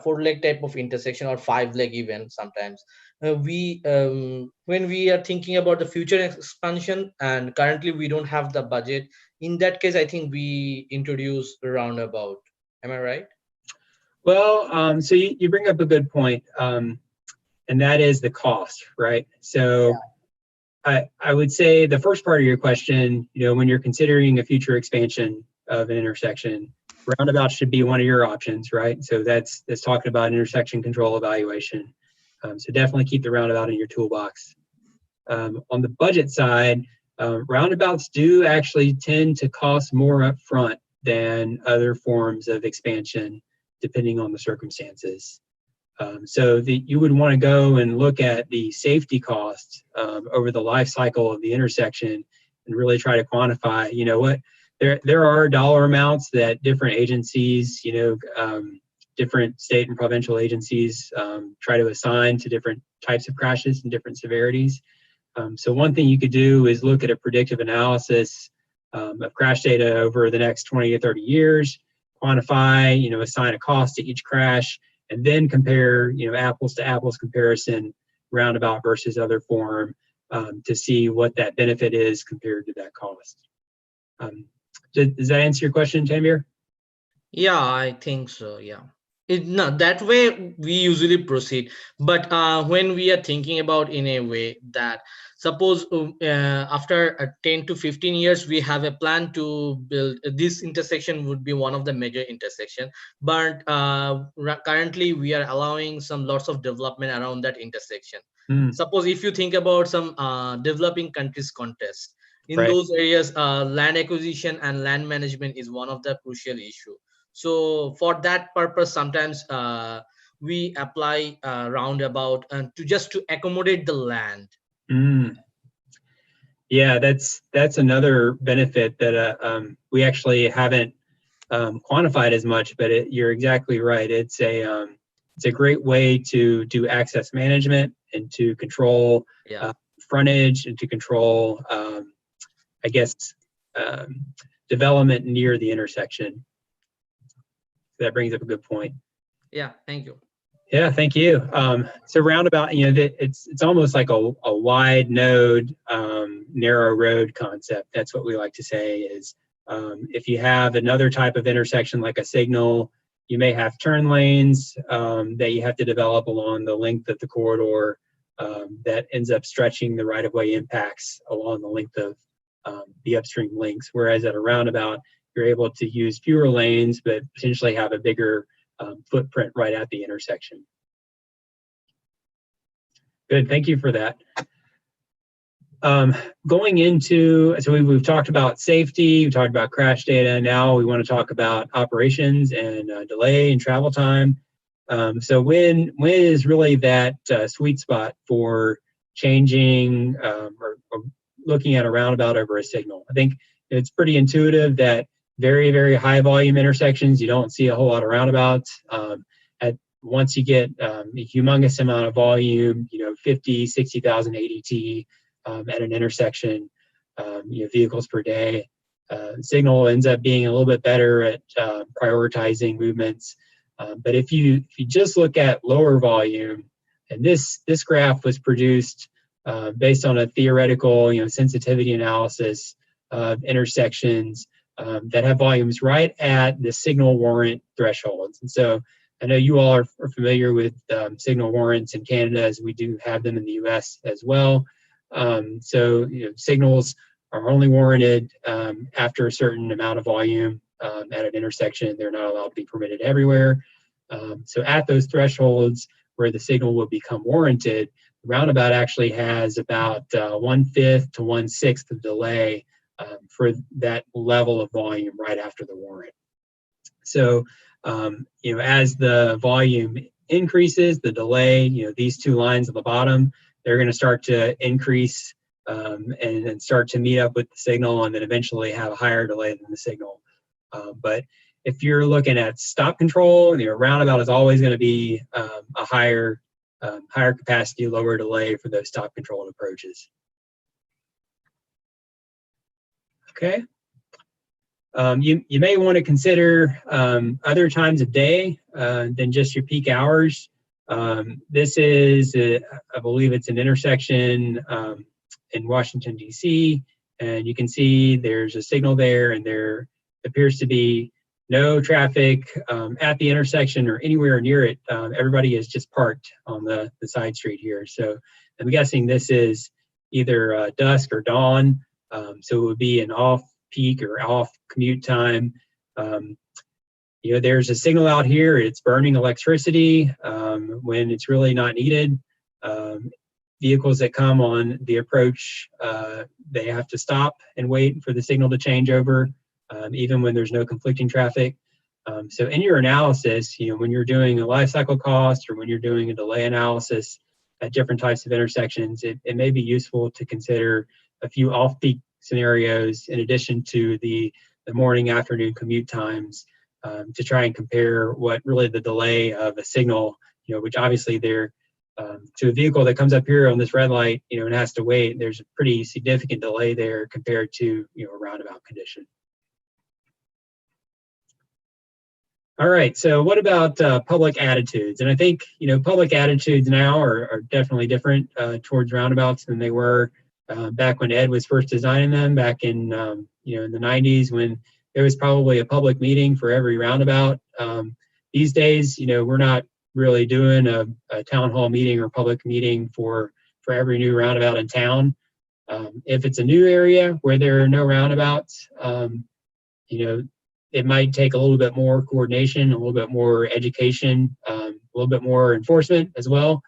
four-leg type of intersection, or five-leg even sometimes. When we are thinking about the future expansion, and currently we don't have the budget, in that case, I think we introduce roundabout. Am I right? Well, so you bring up a good point, and that is the cost, right? So I would say the first part of your question, when you're considering a future expansion of an intersection, roundabout should be one of your options, right? So that's talking about intersection control evaluation. So definitely keep the roundabout in your toolbox. On the budget side, roundabouts do actually tend to cost more upfront than other forms of expansion, depending on the circumstances. So you would want to go and look at the safety costs over the life cycle of the intersection and really try to quantify, there are dollar amounts that different agencies, different state and provincial agencies try to assign to different types of crashes and different severities. So one thing you could do is look at a predictive analysis of crash data over the next 20 to 30 years, quantify, assign a cost to each crash, and then compare, apples to apples comparison, roundabout versus other form, to see what that benefit is compared to that cost. Does that answer your question, Tanvir? Yeah, I think so. Yeah. No, that way we usually proceed. But when we are thinking about in a way that suppose after 10 to 15 years, we have a plan to build this intersection would be one of the major intersection. But currently we are allowing some lots of development around that intersection. Suppose if you think about some developing countries contest, in Right. those areas, land acquisition and land management is one of the crucial issue. So for that purpose, sometimes we apply roundabout to just to accommodate the land. Yeah, that's another benefit that we actually haven't quantified as much, but you're exactly right. It's a great way to do access management and to control Yeah. frontage and to control, I guess, development near the intersection. That brings up a good point. Yeah, thank you. Yeah, thank you. So roundabout, it's almost like a wide node, narrow road concept. That's what we like to say is if you have another type of intersection like a signal, you may have turn lanes that you have to develop along the length of the corridor that ends up stretching the right-of-way impacts along the length of the upstream links. Whereas at a roundabout, you're able to use fewer lanes, but potentially have a bigger footprint right at the intersection. Good, thank you for that. Going into, so we've talked about safety, we talked about crash data. Now we want to talk about operations and delay and travel time. So when is really that sweet spot for changing or looking at a roundabout over a signal? I think it's pretty intuitive that very, very high volume intersections, you don't see a whole lot of roundabouts. Once you get a humongous amount of volume, 50, 60,000 ADT at an intersection, vehicles per day, signal ends up being a little bit better at prioritizing movements. But if you just look at lower volume, and this graph was produced based on a theoretical sensitivity analysis of intersections that have volumes right at the signal warrant thresholds. And so I know you all are familiar with signal warrants in Canada, as we do have them in the US as well. So signals are only warranted after a certain amount of volume at an intersection. They're not allowed to be permitted everywhere. So at those thresholds where the signal will become warranted, the roundabout actually has about 1/5 to 1/6 of delay for that level of volume right after the warrant. So as the volume increases, the delay, these two lines at the bottom, they're going to start to increase and start to meet up with the signal, and then eventually have a higher delay than the signal. But if you're looking at stop control, roundabout is always going to be a higher capacity, lower delay for those stop controlled approaches. Okay. You may want to consider other times of day than just your peak hours. This is, I believe it's an intersection in Washington, D.C., and you can see there's a signal there, and there appears to be no traffic at the intersection or anywhere near it. Everybody is just parked on the side street here. So I'm guessing this is either dusk or dawn, so it would be an off-peak or off-commute time. There's a signal out here, it's burning electricity when it's really not needed. Vehicles that come on the approach, they have to stop and wait for the signal to change over, even when there's no conflicting traffic. So in your analysis, when you're doing a life cycle cost or when you're doing a delay analysis at different types of intersections, it may be useful to consider a few off-peak scenarios in addition to the morning, afternoon commute times to try and compare what really the delay of a signal, which obviously they're to a vehicle that comes up here on this red light, and has to wait, there's a pretty significant delay there compared to, a roundabout condition. All right, so what about public attitudes? And I think, public attitudes now are definitely different towards roundabouts than they were back when Ed was first designing them back in, in the 90s, when there was probably a public meeting for every roundabout. These days, we're not really doing a town hall meeting or public meeting for every new roundabout in town. If it's a new area where there are no roundabouts, it might take a little bit more coordination, a little bit more education, a little bit more enforcement as well.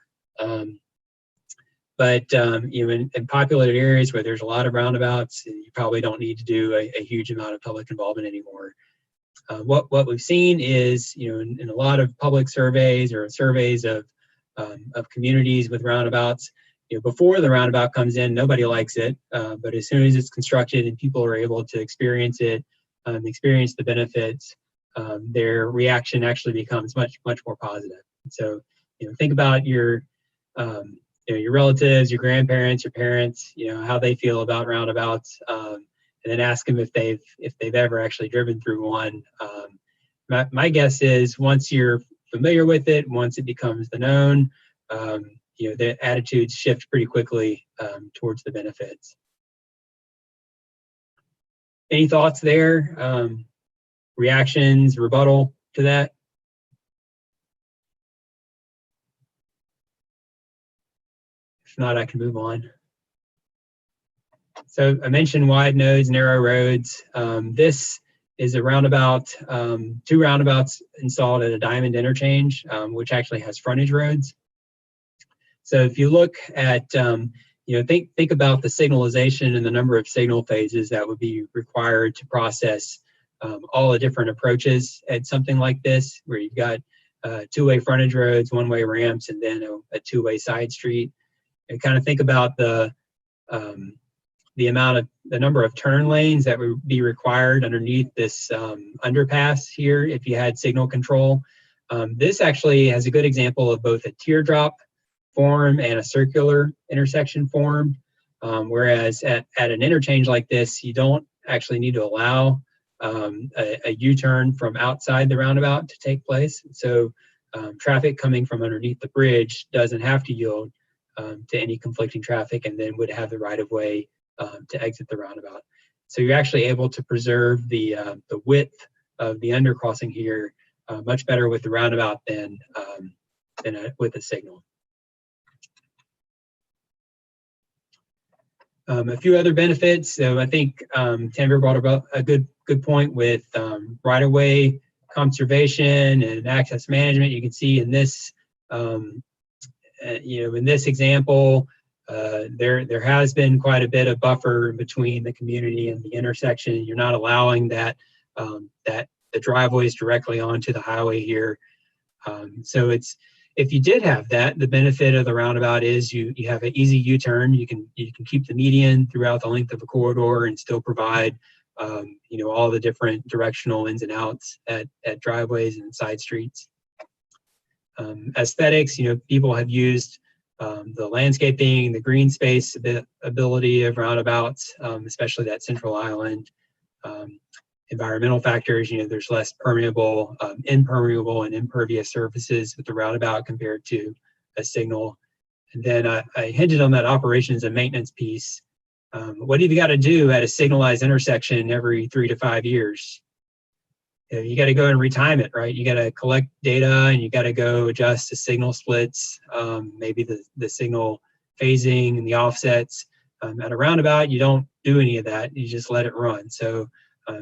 But in populated areas where there's a lot of roundabouts, you probably don't need to do a huge amount of public involvement anymore. What we've seen is, in a lot of public surveys or surveys of communities with roundabouts, before the roundabout comes in, nobody likes it. But as soon as it's constructed and people are able to experience it, experience the benefits, their reaction actually becomes much more positive. So, think about your relatives, your grandparents, your parents, how they feel about roundabouts, and then ask them if they've ever actually driven through one. My guess is once you're familiar with it, once it becomes the known, the attitudes shift pretty quickly towards the benefits. Any thoughts there? Reactions, rebuttal to that? If not, I can move on. So I mentioned wide nodes, narrow roads. This is a roundabout, 2 roundabouts installed at a diamond interchange, which actually has frontage roads. So if you look at, think about the signalization and the number of signal phases that would be required to process all the different approaches at something like this, where you've got 2-way frontage roads, 1-way ramps, and then a 2-way side street. And kind of think about the number of turn lanes that would be required underneath this underpass here if you had signal control. This actually has a good example of both a teardrop form and a circular intersection form, whereas at an interchange like this, you don't actually need to allow a U-turn from outside the roundabout to take place. So traffic coming from underneath the bridge doesn't have to yield to any conflicting traffic, and then would have the right of way to exit the roundabout. So you're actually able to preserve the width of the undercrossing here much better with the roundabout than with a signal. A few other benefits. So I think Tanvir brought about a good point with right-of-way conservation and access management. You can see in this, in this example, there has been quite a bit of buffer between the community and the intersection. You're not allowing that the driveways directly onto the highway here. So if you did have that, the benefit of the roundabout is you have an easy U-turn. You can keep the median throughout the length of a corridor and still provide all the different directional ins and outs at driveways and side streets. Aesthetics, people have used the landscaping, the green space ability of roundabouts, especially that central island. Environmental factors, there's less permeable, impermeable, and impervious surfaces with the roundabout compared to a signal. And then I hinted on that operations and maintenance piece. What have you got to do at a signalized intersection every 3 to 5 years? You got to go and retime it, right? You got to collect data, and you got to go adjust the signal splits, maybe the signal phasing and the offsets. At a roundabout, you don't do any of that. You just let it run. So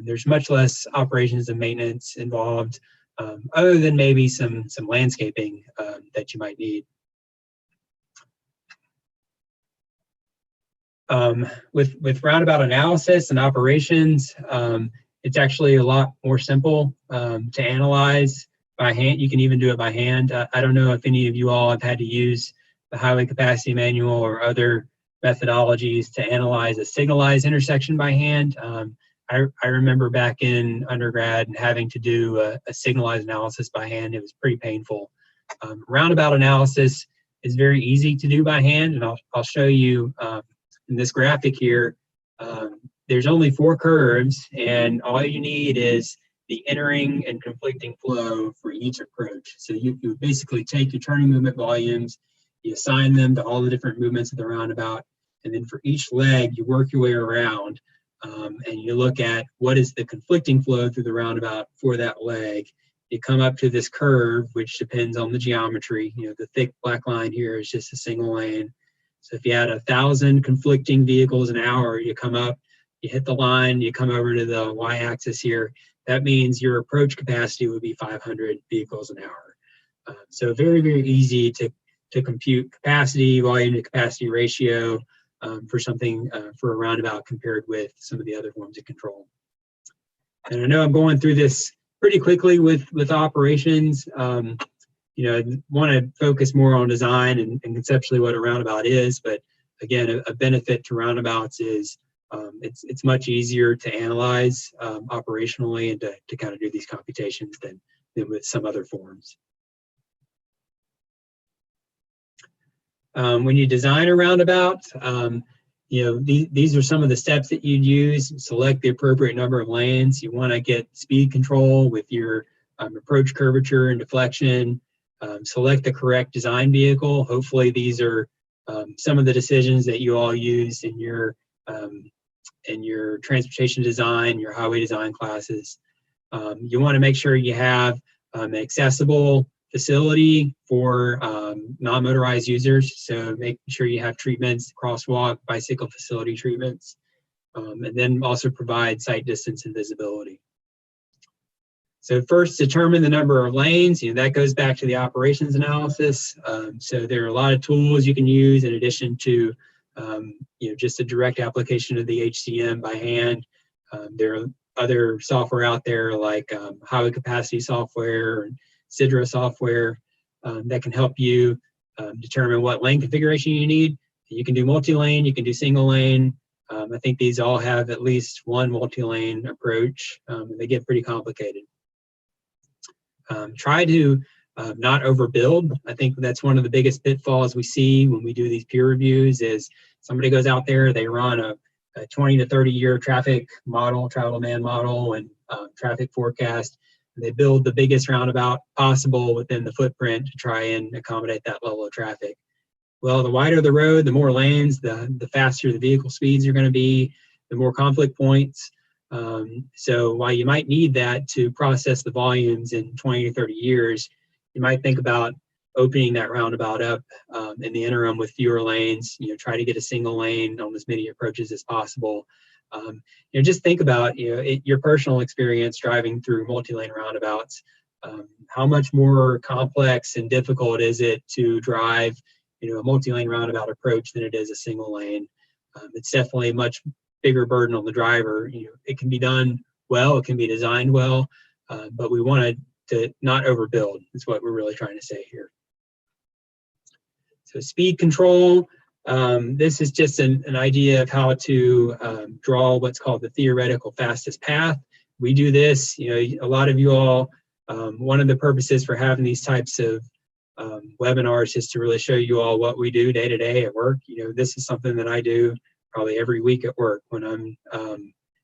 there's much less operations and maintenance involved, other than maybe some landscaping that you might need. With roundabout analysis and operations, it's actually a lot more simple to analyze by hand. You can even do it by hand. I don't know if any of you all have had to use the highway capacity manual or other methodologies to analyze a signalized intersection by hand. I remember back in undergrad and having to do a signalized analysis by hand. It was pretty painful. Roundabout analysis is very easy to do by hand, and I'll show you in this graphic here. There's only 4 curves, and all you need is the entering and conflicting flow for each approach. So you basically take your turning movement volumes, you assign them to all the different movements of the roundabout, and then for each leg, you work your way around. And you look at what is the conflicting flow through the roundabout for that leg, you come up to this curve, which depends on the geometry. You know, the thick black line here is just a single lane. So if you had 1,000 conflicting vehicles an hour, you come up, you hit the line, you come over to the y-axis here. That means your approach capacity would be 500 vehicles an hour. So very, very easy to compute capacity, volume to capacity ratio for something, for a roundabout compared with some of the other forms of control. And I know I'm going through this pretty quickly with operations. You know, I want to focus more on design and conceptually what a roundabout is, but again, a benefit to roundabouts is it's much easier to analyze operationally and to kind of do these computations than with some other forms. When you design a roundabout, you know, these are some of the steps that you'd use. Select the appropriate number of lanes. You want to get speed control with your approach curvature and deflection. Select the correct design vehicle. Hopefully these are some of the decisions that you all use in your transportation design, your highway design classes. You want to make sure you have an accessible facility for non-motorized users. So make sure you have treatments, crosswalk, bicycle facility treatments, and then also provide sight distance and visibility. So first, determine the number of lanes. You know, that goes back to the operations analysis. So there are a lot of tools you can use in addition to you know, just a direct application of the HCM by hand. There are other software out there like highway capacity software and Sidra software that can help you determine what lane configuration you need. You can do multi-lane, you can do single lane. I think these all have at least one multi-lane approach. They get pretty complicated. Try to not overbuild. I think that's one of the biggest pitfalls we see when we do these peer reviews is somebody goes out there, they run a 20 to 30 year traffic model, travel demand model, and traffic forecast. And they build the biggest roundabout possible within the footprint to try and accommodate that level of traffic. Well, the wider the road, the more lanes, the faster the vehicle speeds are going to be, the more conflict points. So while you might need that to process the volumes in 20 to 30 years, you might think about opening that roundabout up in the interim with fewer lanes. You know, try to get a single lane on as many approaches as possible. You know, just think about, you know, your personal experience driving through multi-lane roundabouts. How much more complex and difficult is it to drive, you know, a multi-lane roundabout approach than it is a single lane? It's definitely a much bigger burden on the driver. You know, it can be done well, it can be designed well, but we want to not overbuild. Is what we're really trying to say here. So speed control. This is just an idea of how to draw what's called the theoretical fastest path. We do this, you know, a lot of you all, one of the purposes for having these types of webinars is to really show you all what we do day to day at work. You know, this is something that I do probably every week at work when I'm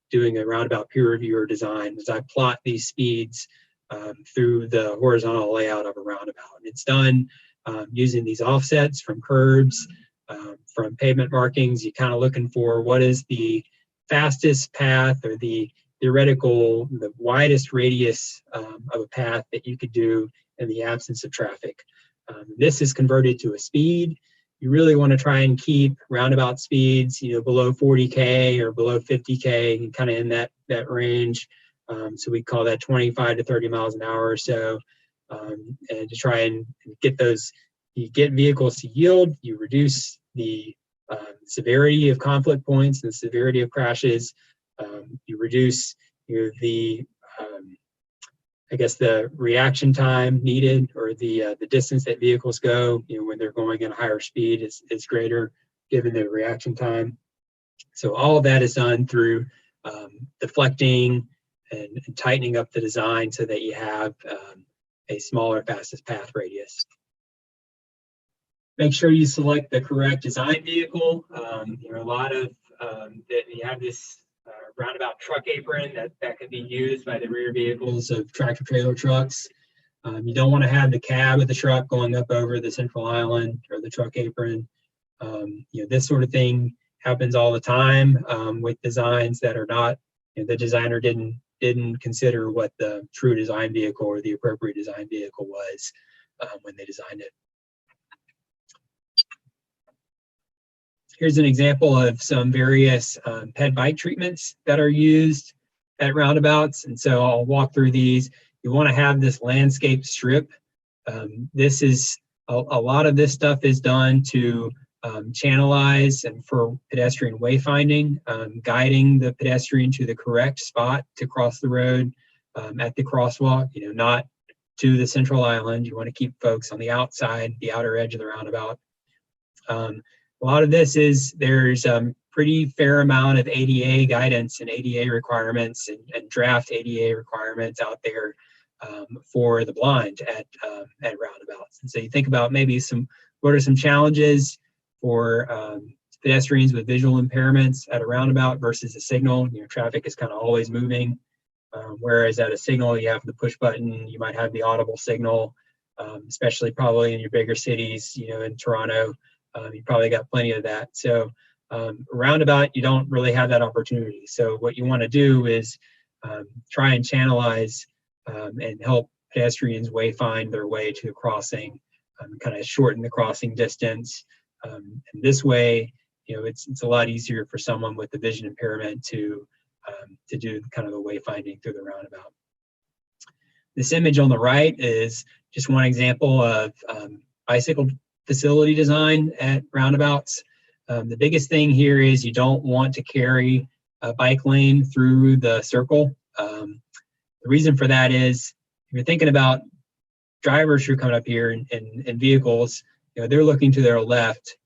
doing a roundabout peer review or design, is I plot these speeds through the horizontal layout of a roundabout. It's done using these offsets from curbs, from pavement markings. You're kind of looking for what is the fastest path or the theoretical, the widest radius of a path that you could do in the absence of traffic. This is converted to a speed. You really want to try and keep roundabout speeds, you know, below 40K or below 50K, kind of in that range. So we call that 25 to 30 miles an hour or so. And to try and get those, you get vehicles to yield, you reduce the severity of conflict points and the severity of crashes. You reduce the I guess the reaction time needed, or the distance that vehicles go, you know, when they're going at a higher speed is greater given the reaction time. So all of that is done through deflecting and tightening up the design so that you have a smaller fastest path radius. Make sure you select the correct design vehicle. You know, a lot of that you have this roundabout truck apron that can be used by the rear vehicles of tractor trailer trucks. You don't want to have the cab of the truck going up over the central island or the truck apron. You know, this sort of thing happens all the time with designs that are not, you know, the designer didn't didn't consider what the true design vehicle or the appropriate design vehicle was when they designed it. Here's an example of some various ped bike treatments that are used at roundabouts. And so I'll walk through these. You want to have this landscape strip. This is a lot of this stuff is done to channelize and for pedestrian wayfinding, guiding the pedestrian to the correct spot to cross the road at the crosswalk, not to the central island. You want to keep folks on the outside, the outer edge of the roundabout. A lot of this is there's pretty fair amount of ADA guidance and ADA requirements and draft ADA requirements out there for the blind at roundabouts. And so you think about maybe what are some challenges for pedestrians with visual impairments at a roundabout versus a signal. Traffic is kind of always moving, whereas at a signal you have the push button, you might have the audible signal, especially probably in your bigger cities, in Toronto. You probably got plenty of that. So roundabout, you don't really have that opportunity. So what you want to do is try and channelize and help pedestrians wayfind their way to the crossing, kind of shorten the crossing distance. And this way, it's a lot easier for someone with the vision impairment to do kind of the wayfinding through the roundabout. This image on the right is just one example of bicycle facility design at roundabouts. The biggest thing here is you don't want to carry a bike lane through the circle. The reason for that is if you're thinking about drivers who are coming up here in vehicles, they're looking to their left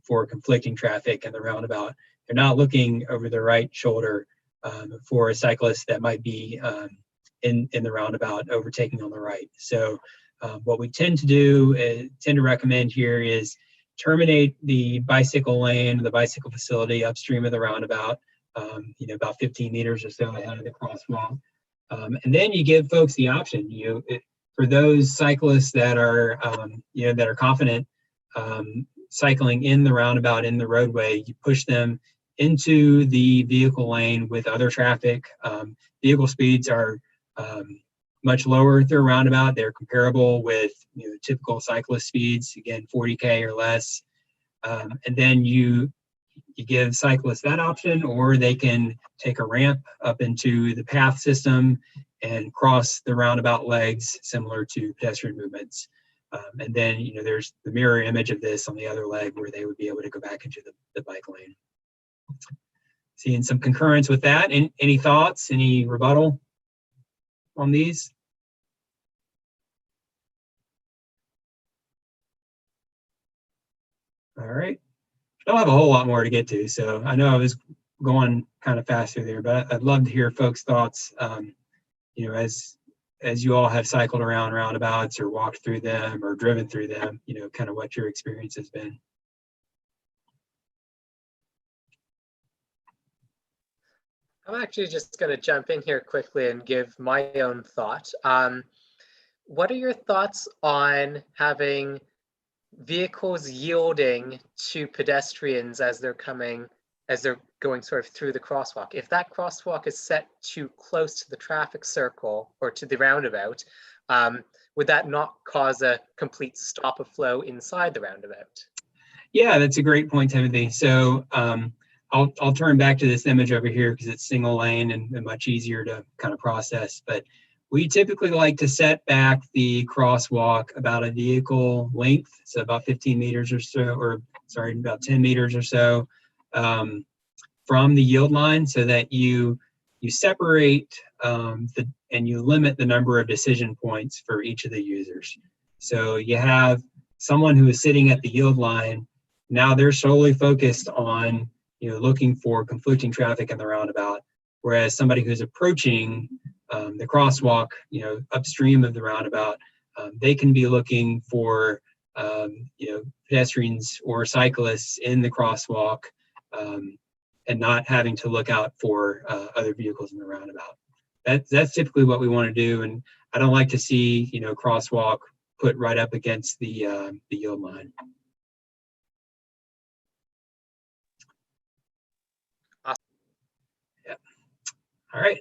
for conflicting traffic in the roundabout. They're not looking over their right shoulder for a cyclist that might be in the roundabout overtaking on the right. So what we tend to recommend here is terminate the bicycle lane, the bicycle facility upstream of the roundabout, about 15 meters or so ahead of the crosswalk. And then you give folks the option, for those cyclists that are, that are confident cycling in the roundabout, in the roadway, you push them into the vehicle lane with other traffic. Vehicle speeds are much lower through a roundabout. They're comparable with typical cyclist speeds, again, 40K or less. And then you give cyclists that option, or they can take a ramp up into the path system and cross the roundabout legs similar to pedestrian movements. And then, there's the mirror image of this on the other leg where they would be able to go back into the bike lane. Seeing some concurrence with that. Any thoughts, any rebuttal on these? All right. I don't have a whole lot more to get to, so I know I was going kind of fast through there, but I'd love to hear folks' thoughts, as you all have cycled around roundabouts or walked through them or driven through them, kind of what your experience has been. I'm actually just going to jump in here quickly and give my own thought. What are your thoughts on having vehicles yielding to pedestrians as they're going sort of through the crosswalk? If that crosswalk is set too close to the traffic circle or to the roundabout, would that not cause a complete stop of flow inside the roundabout? Yeah, that's a great point, Timothy. So I'll turn back to this image over here because it's single lane and much easier to kind of process. But we typically like to set back the crosswalk about a vehicle length, so about 15 meters or so, or sorry, about 10 meters or so from the yield line, so that you separate and you limit the number of decision points for each of the users. So you have someone who is sitting at the yield line. Now they're solely focused on looking for conflicting traffic in the roundabout, whereas somebody who's approaching the crosswalk, upstream of the roundabout, they can be looking for pedestrians or cyclists in the crosswalk, and not having to look out for other vehicles in the roundabout. That's typically what we want to do, and I don't like to see crosswalk put right up against the yield line. Yeah. All right.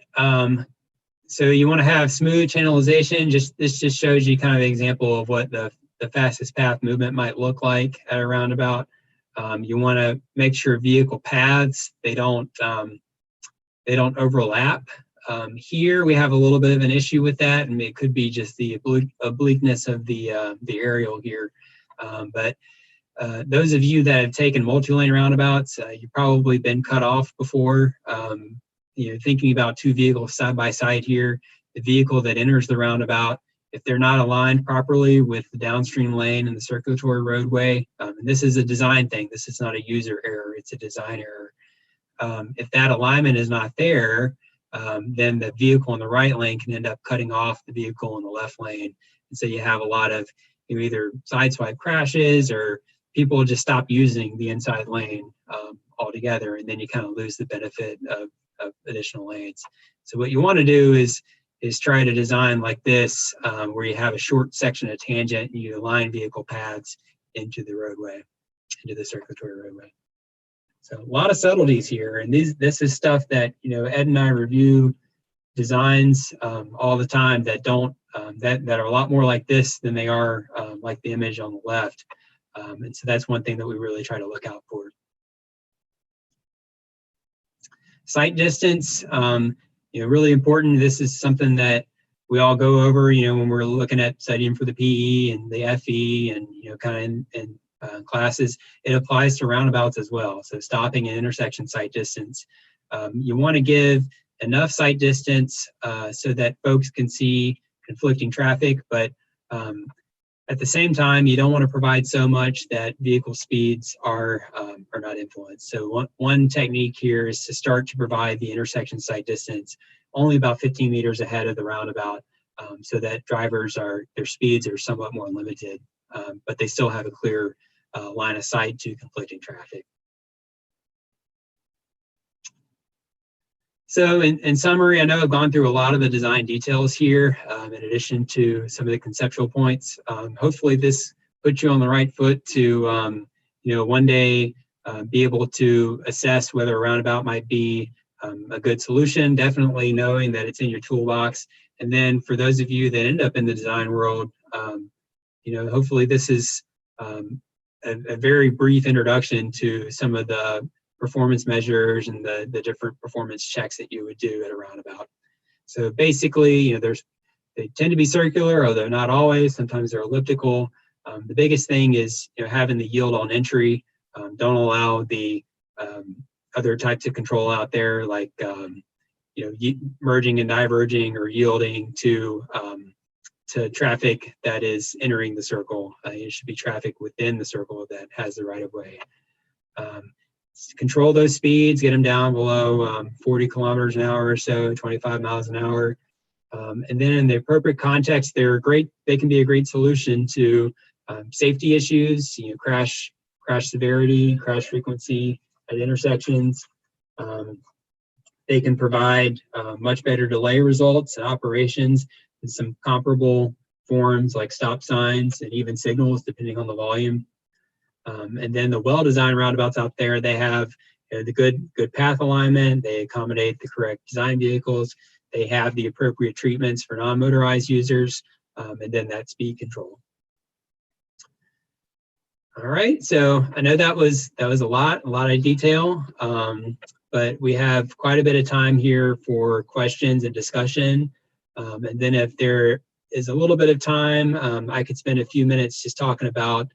So you want to have smooth channelization. This just shows you kind of an example of what the fastest path movement might look like at a roundabout. You want to make sure vehicle paths, they don't overlap. Here we have a little bit of an issue with that, and it could be just the obliqueness of the aerial here. But those of you that have taken multi-lane roundabouts, you've probably been cut off before. Thinking about two vehicles side by side here, the vehicle that enters the roundabout, if they're not aligned properly with the downstream lane and the circulatory roadway, and this is a design thing, this is not a user error, it's a design error. If that alignment is not there, then the vehicle in the right lane can end up cutting off the vehicle in the left lane. And so you have a lot of either sideswipe crashes, or people just stop using the inside lane altogether, and then you kind of lose the benefit of additional lanes. So what you want to do is try to design like this, where you have a short section of tangent and you align vehicle paths into the roadway, into the circulatory roadway. So a lot of subtleties here, and this is stuff that Ed and I review designs all the time that don't that are a lot more like this than they are like the image on the left, and so that's one thing that we really try to look out for. Sight distance, really important. This is something that we all go over, when we're looking at studying for the PE and the FE, and kind of in classes. It applies to roundabouts as well. So stopping and intersection sight distance. You want to give enough sight distance so that folks can see conflicting traffic, but at the same time, you don't want to provide so much that vehicle speeds are not influenced. So one technique here is to start to provide the intersection sight distance only about 15 meters ahead of the roundabout, so that drivers their speeds are somewhat more limited, but they still have a clear line of sight to conflicting traffic. So in summary, I know I've gone through a lot of the design details here, in addition to some of the conceptual points. Hopefully this puts you on the right foot to, one day be able to assess whether a roundabout might be a good solution, definitely knowing that it's in your toolbox. And then for those of you that end up in the design world, hopefully this is a very brief introduction to some of the performance measures and the different performance checks that you would do at a roundabout. So basically, they tend to be circular, although not always. Sometimes they're elliptical. The biggest thing is having the yield on entry. Don't allow the other types of control out there, like merging and diverging or yielding to traffic that is entering the circle. It should be traffic within the circle that has the right of way. Control those speeds, get them down below 40 kilometers an hour or so, 25 miles an hour. And then in the appropriate context, they can be a great solution to safety issues, crash severity, crash frequency at intersections. They can provide much better delay results and operations in some comparable forms like stop signs and even signals, depending on the volume. And then the well-designed roundabouts out there, they have the good path alignment, they accommodate the correct design vehicles, they have the appropriate treatments for non-motorized users, and then that speed control. All right, so I know that was a lot of detail, but we have quite a bit of time here for questions and discussion. And then if there is a little bit of time, I could spend a few minutes just talking about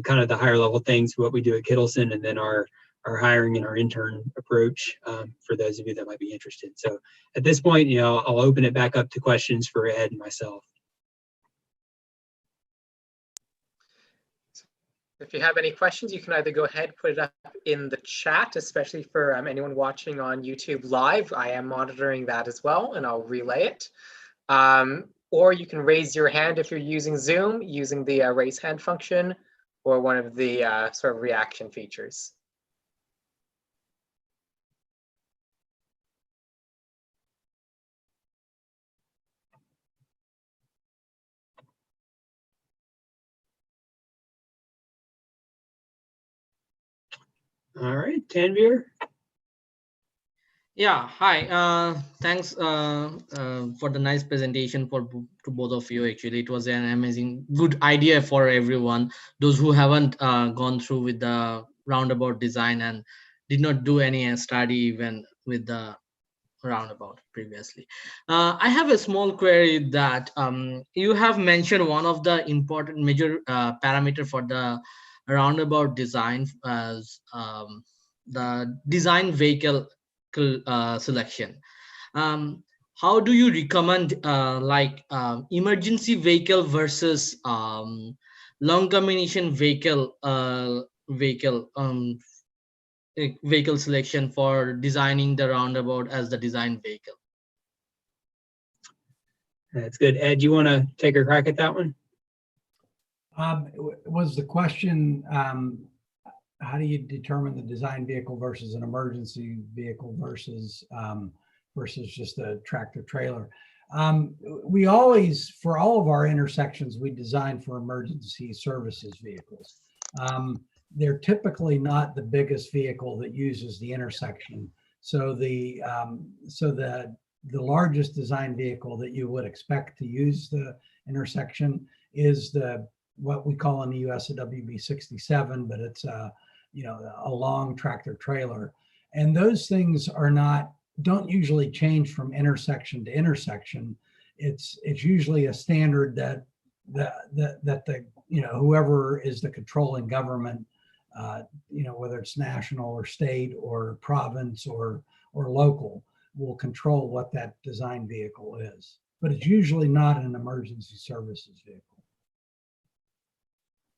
kind of the higher level things, what we do at Kittelson, and then our hiring and our intern approach, for those of you that might be interested. So at this point, I'll open it back up to questions for Ed and myself. If you have any questions, you can either go ahead, put it up in the chat, especially for anyone watching on YouTube Live. I am monitoring that as well, and I'll relay it. Or you can raise your hand if you're using Zoom, using the raise hand function, or one of the sort of reaction features. All right, Tanvir. Yeah, hi. Thanks for the nice presentation to both of you. Actually, it was an amazing, good idea for everyone. Those who haven't gone through with the roundabout design and did not do any study even with the roundabout previously. I have a small query that you have mentioned one of the important major parameter for the roundabout design as the design vehicle selection. Um, how do you recommend emergency vehicle versus long combination vehicle selection for designing the roundabout as the design vehicle? That's good. Ed, do you want to take a crack at that one? Was the question, how do you determine the design vehicle versus an emergency vehicle versus just a tractor trailer? We always, for all of our intersections, we design for emergency services vehicles. They're typically not the biggest vehicle that uses the intersection. So the largest design vehicle that you would expect to use the intersection is what we call in the US a WB67, but it's a long tractor trailer. And those things don't usually change from intersection to intersection. It's usually a standard that whoever is the controlling government, whether it's national or state or province or local, will control what that design vehicle is. But it's usually not an emergency services vehicle.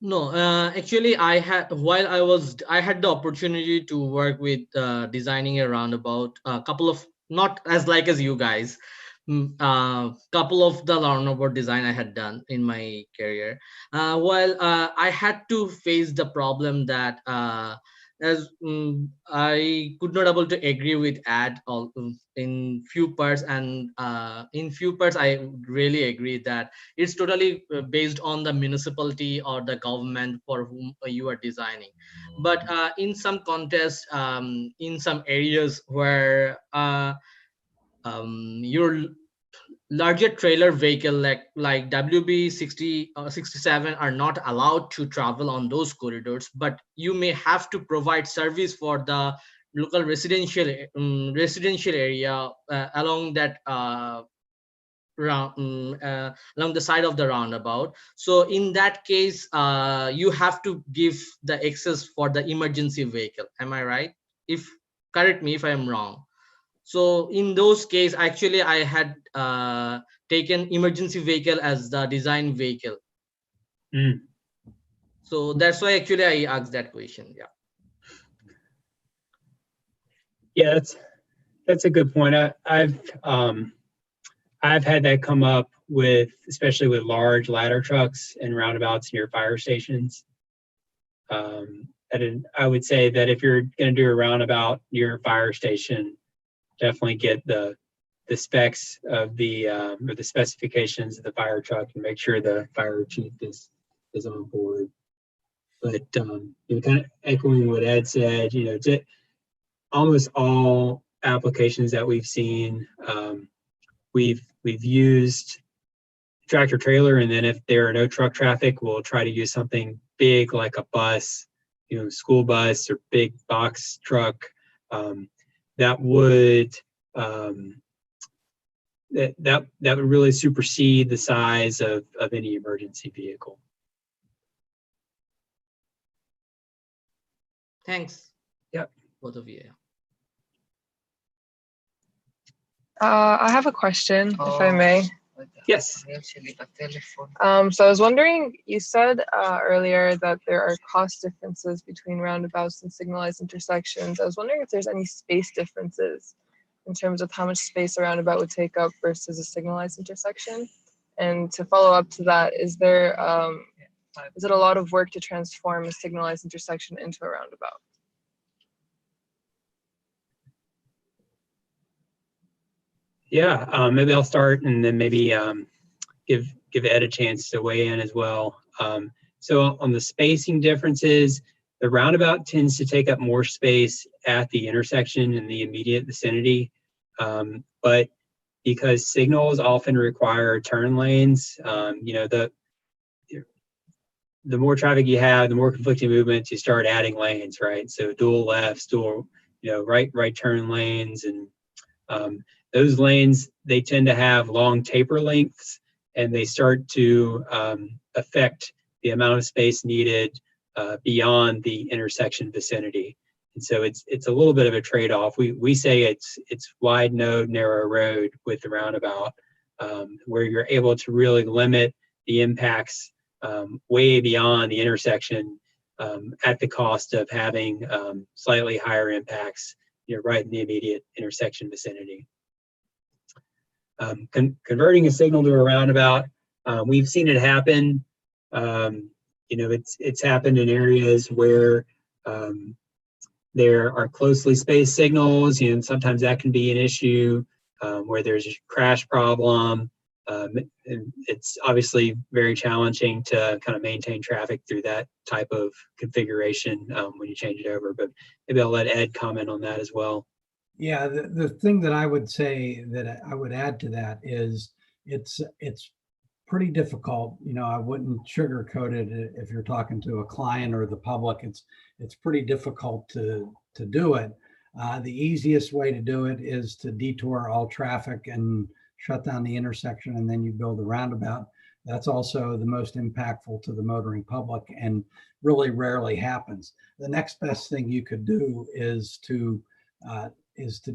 No, actually, I had the opportunity to work with designing a roundabout. A couple of, not as like as you guys, couple of the roundabout design I had done in my career. While I had to face the problem that I could not able to agree with in few parts, and in few parts I really agree that it's totally based on the municipality or the government for whom you are designing. But in some contests, in some areas where your larger trailer vehicle like WB 60 or 67 are not allowed to travel on those corridors, but you may have to provide service for the local residential area along that along the side of the roundabout. So in that case, you have to give the access for the emergency vehicle. Am I right? If correct me if I am wrong. So in those cases, actually, I had taken emergency vehicle as the design vehicle. Mm. So that's why actually I asked that question. Yeah. Yeah, that's a good point. I've had that come up especially with large ladder trucks and roundabouts near fire stations. And I would say that if you're going to do a roundabout near a fire station, definitely get the specs of or the specifications of the fire truck and make sure the fire chief is on board. But kind of echoing what Ed said, almost all applications that we've seen, we've used tractor trailer, and then if there are no truck traffic, we'll try to use something big like a bus, school bus or big box truck that would that would really supersede the size of any emergency vehicle. Thanks. Yep. Both of you. I have a question, if I may. Yes. So I was wondering, you said earlier that there are cost differences between roundabouts and signalized intersections. I was wondering if there's any space differences in terms of how much space a roundabout would take up versus a signalized intersection. And to follow up to that, is it a lot of work to transform a signalized intersection into a roundabout? Yeah, maybe I'll start and then maybe give Ed a chance to weigh in as well. So on the spacing differences, The roundabout tends to take up more space at the intersection in the immediate vicinity, but because signals often require turn lanes, the more traffic you have, the more conflicting movements, you start adding lanes, right? So dual lefts, dual, right turn lanes, and those lanes, they tend to have long taper lengths, and they start to affect the amount of space needed beyond the intersection vicinity. And so it's a little bit of a trade-off. We say it's wide node, narrow road with the roundabout, where you're able to really limit the impacts way beyond the intersection at the cost of having slightly higher impacts, right in the immediate intersection vicinity. Converting a signal to a roundabout, we've seen it happen. It's happened in areas where there are closely spaced signals, and sometimes that can be an issue where there's a crash problem. And it's obviously very challenging to kind of maintain traffic through that type of configuration when you change it over. But maybe I'll let Ed comment on that as well. Yeah, the thing that I would say that I would add to that is it's pretty difficult. I wouldn't sugarcoat it if you're talking to a client or the public. It's pretty difficult to do it. The easiest way to do it is to detour all traffic and shut down the intersection, and then you build a roundabout. That's also the most impactful to the motoring public and really rarely happens. The next best thing you could do is to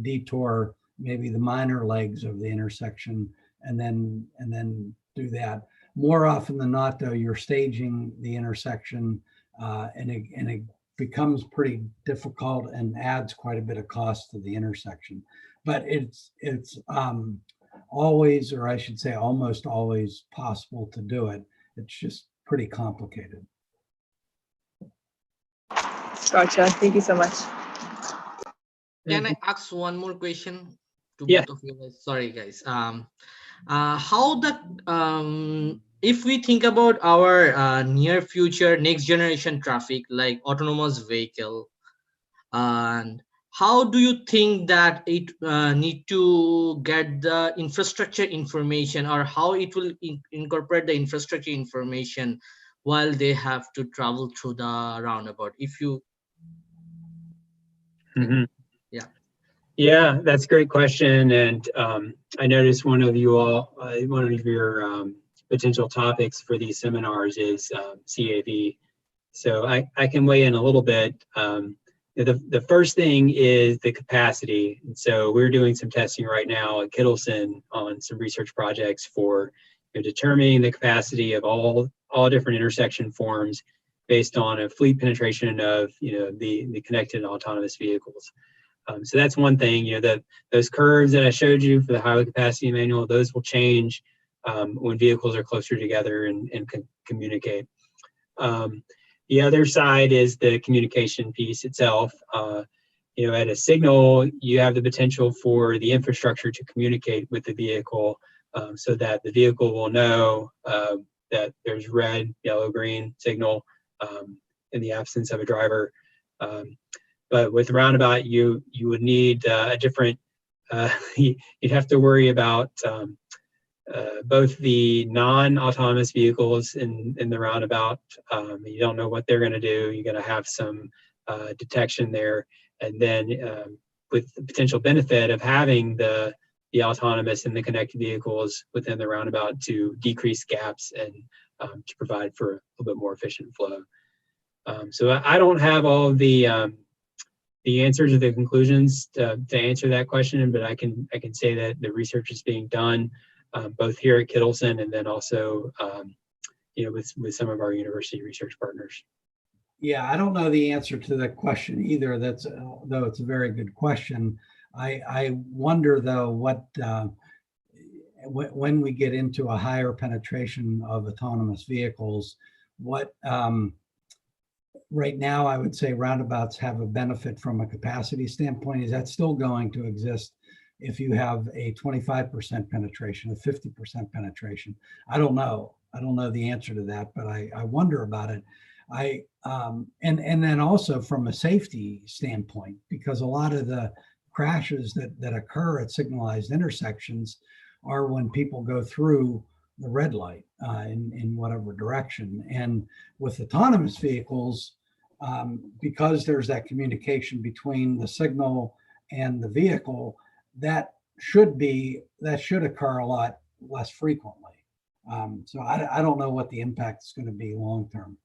detour maybe the minor legs of the intersection and then do that. More often than not, though, you're staging the intersection and it becomes pretty difficult and adds quite a bit of cost to the intersection. But it's always, or I should say almost always, possible to do it. It's just pretty complicated. Gotcha. Thank you so much. Can I ask one more question to Yeah. both of you guys? Sorry, guys. If we think about our near future, next generation traffic like autonomous vehicle, and how do you think that it need to get the infrastructure information, or how it will incorporate the infrastructure information while they have to travel through the roundabout? If you Yeah, that's a great question. And I noticed one of your potential topics for these seminars is CAV. So I can weigh in a little bit. The first thing is the capacity. And so we're doing some testing right now at Kittelson on some research projects for determining the capacity of all different intersection forms based on a fleet penetration of the connected autonomous vehicles. So that's one thing. Those curves that I showed you for the highway capacity manual, those will change when vehicles are closer together and can communicate. The other side is the communication piece itself. At a signal, you have the potential for the infrastructure to communicate with the vehicle so that the vehicle will know that there's red, yellow, green signal in the absence of a driver. But with the roundabout, you would need a different, you'd have to worry about both the non-autonomous vehicles in the roundabout. You don't know what they're going to do. You're going to have some detection there. And then with the potential benefit of having the autonomous and the connected vehicles within the roundabout to decrease gaps and to provide for a little bit more efficient flow. So I don't have all of the answers or the conclusions to answer that question, but I can say that the research is being done both here at Kittelson and then also with some of our university research partners. Yeah, I don't know the answer to that question either. Though it's a very good question. I wonder though what when we get into a higher penetration of autonomous vehicles, what right now I would say roundabouts have a benefit from a capacity standpoint. Is that still going to exist if you have a 25% penetration, a 50% penetration? I don't know. I don't know the answer to that, but I wonder about it. And then also from a safety standpoint, because a lot of the crashes that occur at signalized intersections are when people go through the red light in whatever direction. And with autonomous vehicles, because there's that communication between the signal and the vehicle, that should occur a lot less frequently. So I don't know what the impact is going to be long term.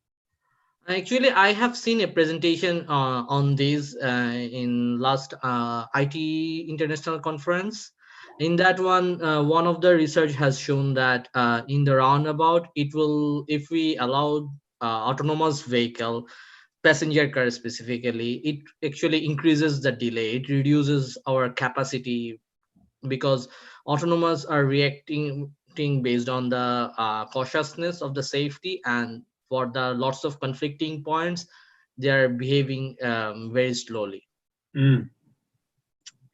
Actually, I have seen a presentation on this in last ITE International Conference. In that one, one of the research has shown that in the roundabout, it will, if we allow autonomous vehicle, passenger car specifically, it actually increases the delay. It reduces our capacity because autonomous are reacting based on the cautiousness of the safety, and for the lots of conflicting points they are behaving very slowly.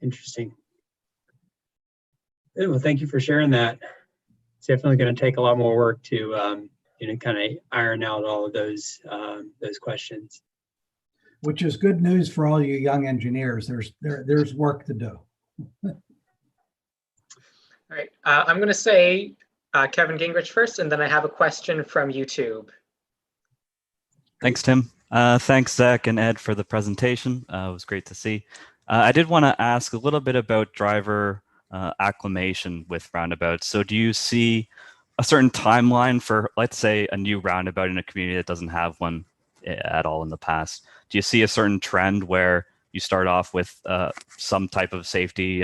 Interesting. Good. Well, thank you for sharing that. It's definitely going to take a lot more work to kind of iron out all of those questions. Which is good news for all you young engineers. There's work to do. All right, I'm going to say Kevin Gingrich first, and then I have a question from YouTube. Thanks, Tim. Thanks, Zach and Ed, for the presentation. It was great to see. I did want to ask a little bit about driver acclimation with roundabouts. So do you see a certain timeline for, let's say, a new roundabout in a community that doesn't have one at all in the past? Do you see a certain trend where you start off with some type of safety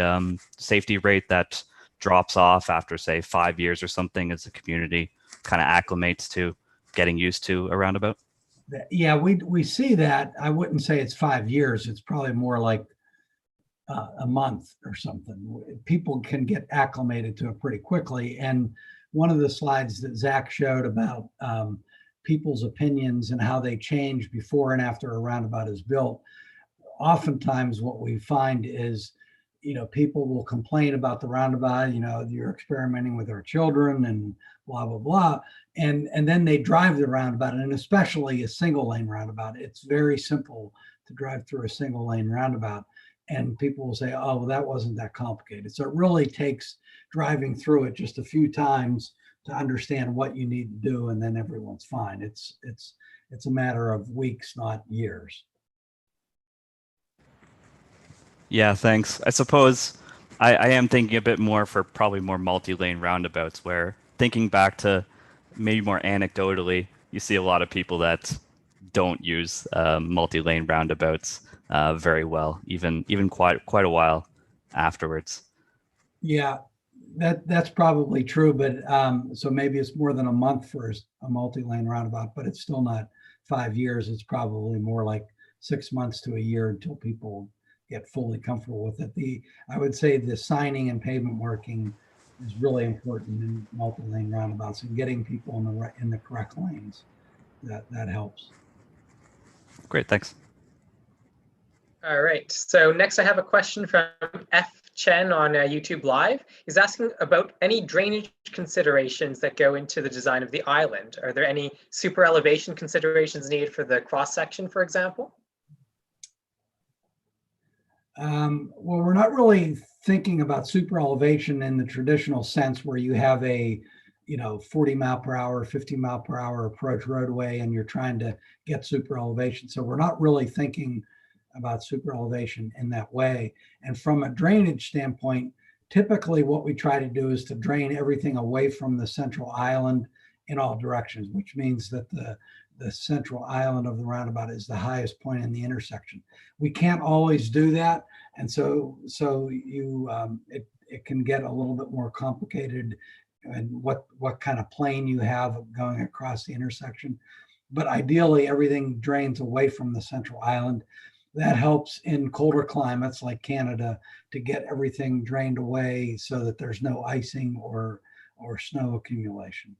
rate that drops off after, say, 5 years or something, as the community kind of acclimates to getting used to a roundabout? Yeah, we see that. I wouldn't say it's 5 years. It's probably more like a month or something. People can get acclimated to it pretty quickly. And one of the slides that Zach showed about people's opinions and how they change before and after a roundabout is built, oftentimes what we find is, people will complain about the roundabout, you're experimenting with our children and blah, blah, blah. And then they drive the roundabout, and especially a single lane roundabout. It's very simple to drive through a single lane roundabout. And people will say, oh, well, that wasn't that complicated. So it really takes driving through it just a few times to understand what you need to do, and then everyone's fine. It's a matter of weeks, not years. Yeah, thanks. I suppose I am thinking a bit more for probably more multi-lane roundabouts, where thinking back to maybe more anecdotally, you see a lot of people that don't use multi-lane roundabouts very well, even quite a while afterwards. Yeah, that's probably true, but so maybe it's more than a month for a multi-lane roundabout, but it's still not 5 years. It's probably more like 6 months to a year until people get fully comfortable with it. I would say the signing and pavement working is really important in multi-lane roundabouts, and getting people in the correct lanes. That helps. Great, thanks. All right, so next I have a question from F. Chen on YouTube Live. He's asking about any drainage considerations that go into the design of the island. Are there any super elevation considerations needed for the cross section, for example? Well, we're not really thinking about super elevation in the traditional sense, where you have a 40 mile per hour, 50 mile per hour approach roadway, and you're trying to get super elevation. So we're not really thinking about super elevation in that way. And from a drainage standpoint, typically what we try to do is to drain everything away from the central island in all directions, which means that the central island of the roundabout is the highest point in the intersection. We can't always do that, and so it can get a little bit more complicated, and what kind of plane you have going across the intersection. But ideally, everything drains away from the central island. That helps in colder climates like Canada to get everything drained away so that there's no icing or snow accumulation.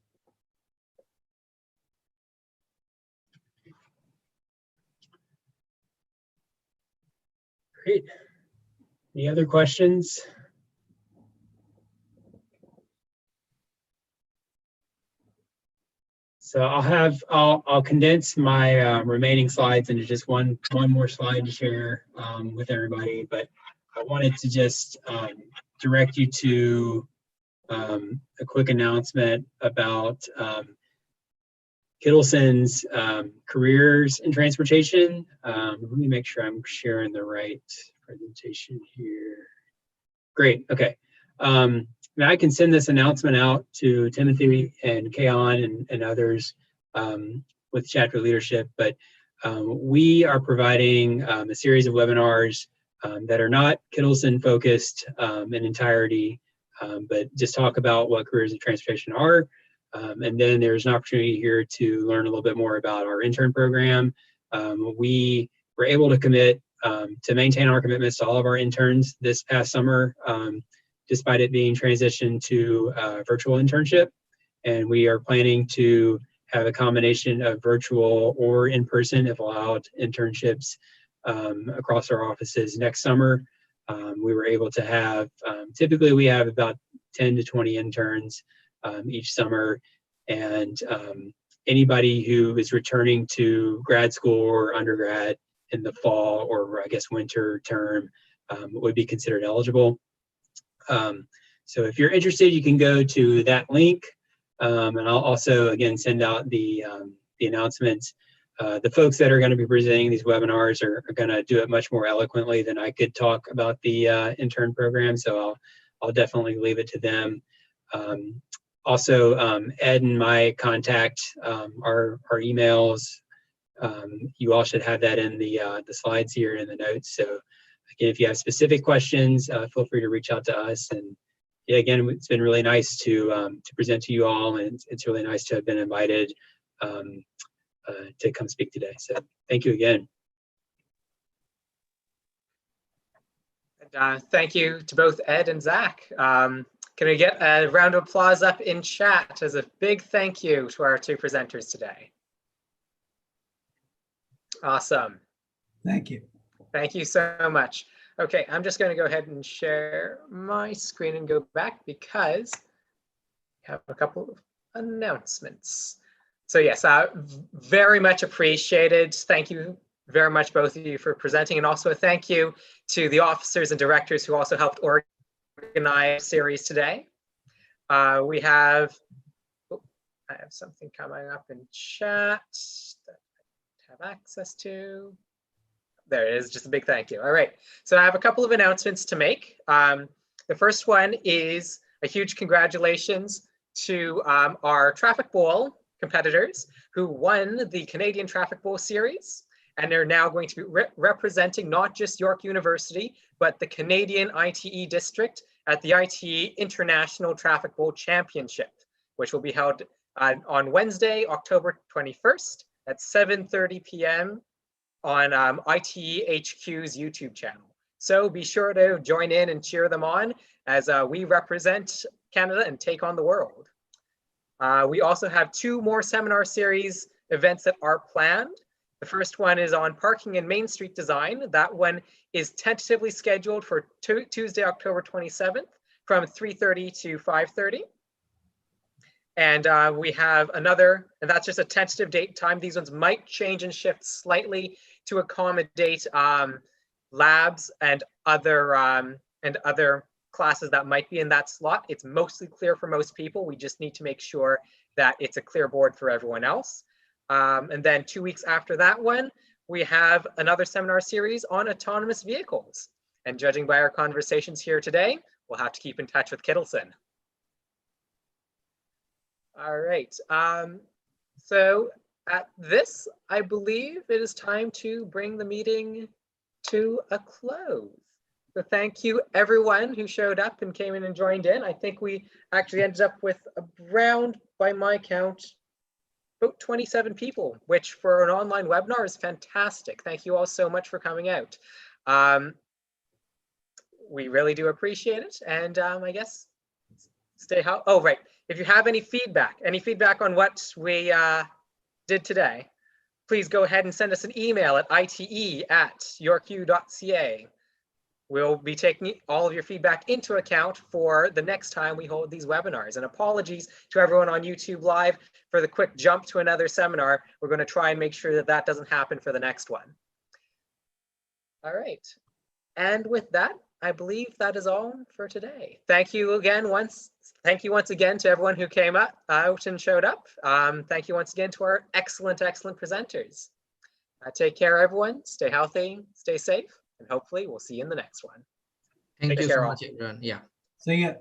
Great. Any other questions? So I'll condense my remaining slides into just one more slide to share with everybody. But I wanted to just direct you to a quick announcement about Kittelson's careers in transportation. Let me make sure I'm sharing the right presentation here. Great. Okay. Now I can send this announcement out to Timothy and Kaon and others with chapter leadership, but we are providing a series of webinars that are not Kittelson focused in entirety, but just talk about what careers in transportation are. And then there's an opportunity here to learn a little bit more about our intern program. We were able to commit to maintain our commitments to all of our interns this past summer, despite it being transitioned to virtual internship. And we are planning to have a combination of virtual or in-person, if allowed, internships across our offices next summer. We were able to have, typically we have about 10 to 20 interns each summer. And anybody who is returning to grad school or undergrad in the fall, or I guess winter term, would be considered eligible. So if you're interested, you can go to that link, and I'll also again send out the announcements. The folks that are going to be presenting these webinars are going to do it much more eloquently than I could talk about the intern program, so I'll definitely leave it to them. Also, Ed and my contact, our emails. You all should have that in the slides here in the notes. So again, if you have specific questions, feel free to reach out to us. And yeah, again, it's been really nice to present to you all, and it's really nice to have been invited to come speak today. So thank you again. And, thank you to both Ed and Zach. Can we get a round of applause up in chat as a big thank you to our two presenters today? Awesome. Thank you. Thank you so much. Okay, I'm just going to go ahead and share my screen and go back because I have a couple of announcements. So yes, very much appreciated. Thank you very much, both of you, for presenting, and also a thank you to the officers and directors who also helped organize series today. We have, I have something coming up in chat that I have access to. There it is, just a big thank you. All right, so I have a couple of announcements to make. The first one is a huge congratulations to our Traffic Bowl competitors who won the Canadian Traffic Bowl series, and they're now going to be representing not just York University, but the Canadian ITE district at the ITE International Traffic Bowl Championship, which will be held on Wednesday, October 21st at 7:30 p.m. on ITE HQ's YouTube channel. So be sure to join in and cheer them on as we represent Canada and take on the world. We also have two more seminar series events that are planned. The first one is on parking and Main Street design. That one is tentatively scheduled for Tuesday, October 27th from 3:30 to 5:30. And we have another, and that's just a tentative date and time. These ones might change and shift slightly to accommodate labs and other classes that might be in that slot. It's mostly clear for most people. We just need to make sure that it's a clear board for everyone else. And then 2 weeks after that one, we have another seminar series on autonomous vehicles. And judging by our conversations here today, we'll have to keep in touch with Kittelson. All right, so at this, I believe it is time to bring the meeting to a close. So thank you everyone who showed up and came in and joined in. I think we actually ended up with around, by my count, about 27 people, which for an online webinar is fantastic. Thank you all so much for coming out. We really do appreciate it. And I guess stay how, oh, right. If you have any feedback on what we did today, please go ahead and send us an email at ite@yorku.ca. We'll be taking all of your feedback into account for the next time we hold these webinars. And apologies to everyone on YouTube Live for the quick jump to another seminar. We're going to try and make sure that that doesn't happen for the next one. All right. And with that, I believe that is all for today. Thank you once again to everyone who came out and showed up. Thank you once again to our excellent presenters. Take care, everyone. Stay healthy, stay safe, and hopefully we'll see you in the next one. Thank Take you care so all. much, everyone. Yeah. See ya.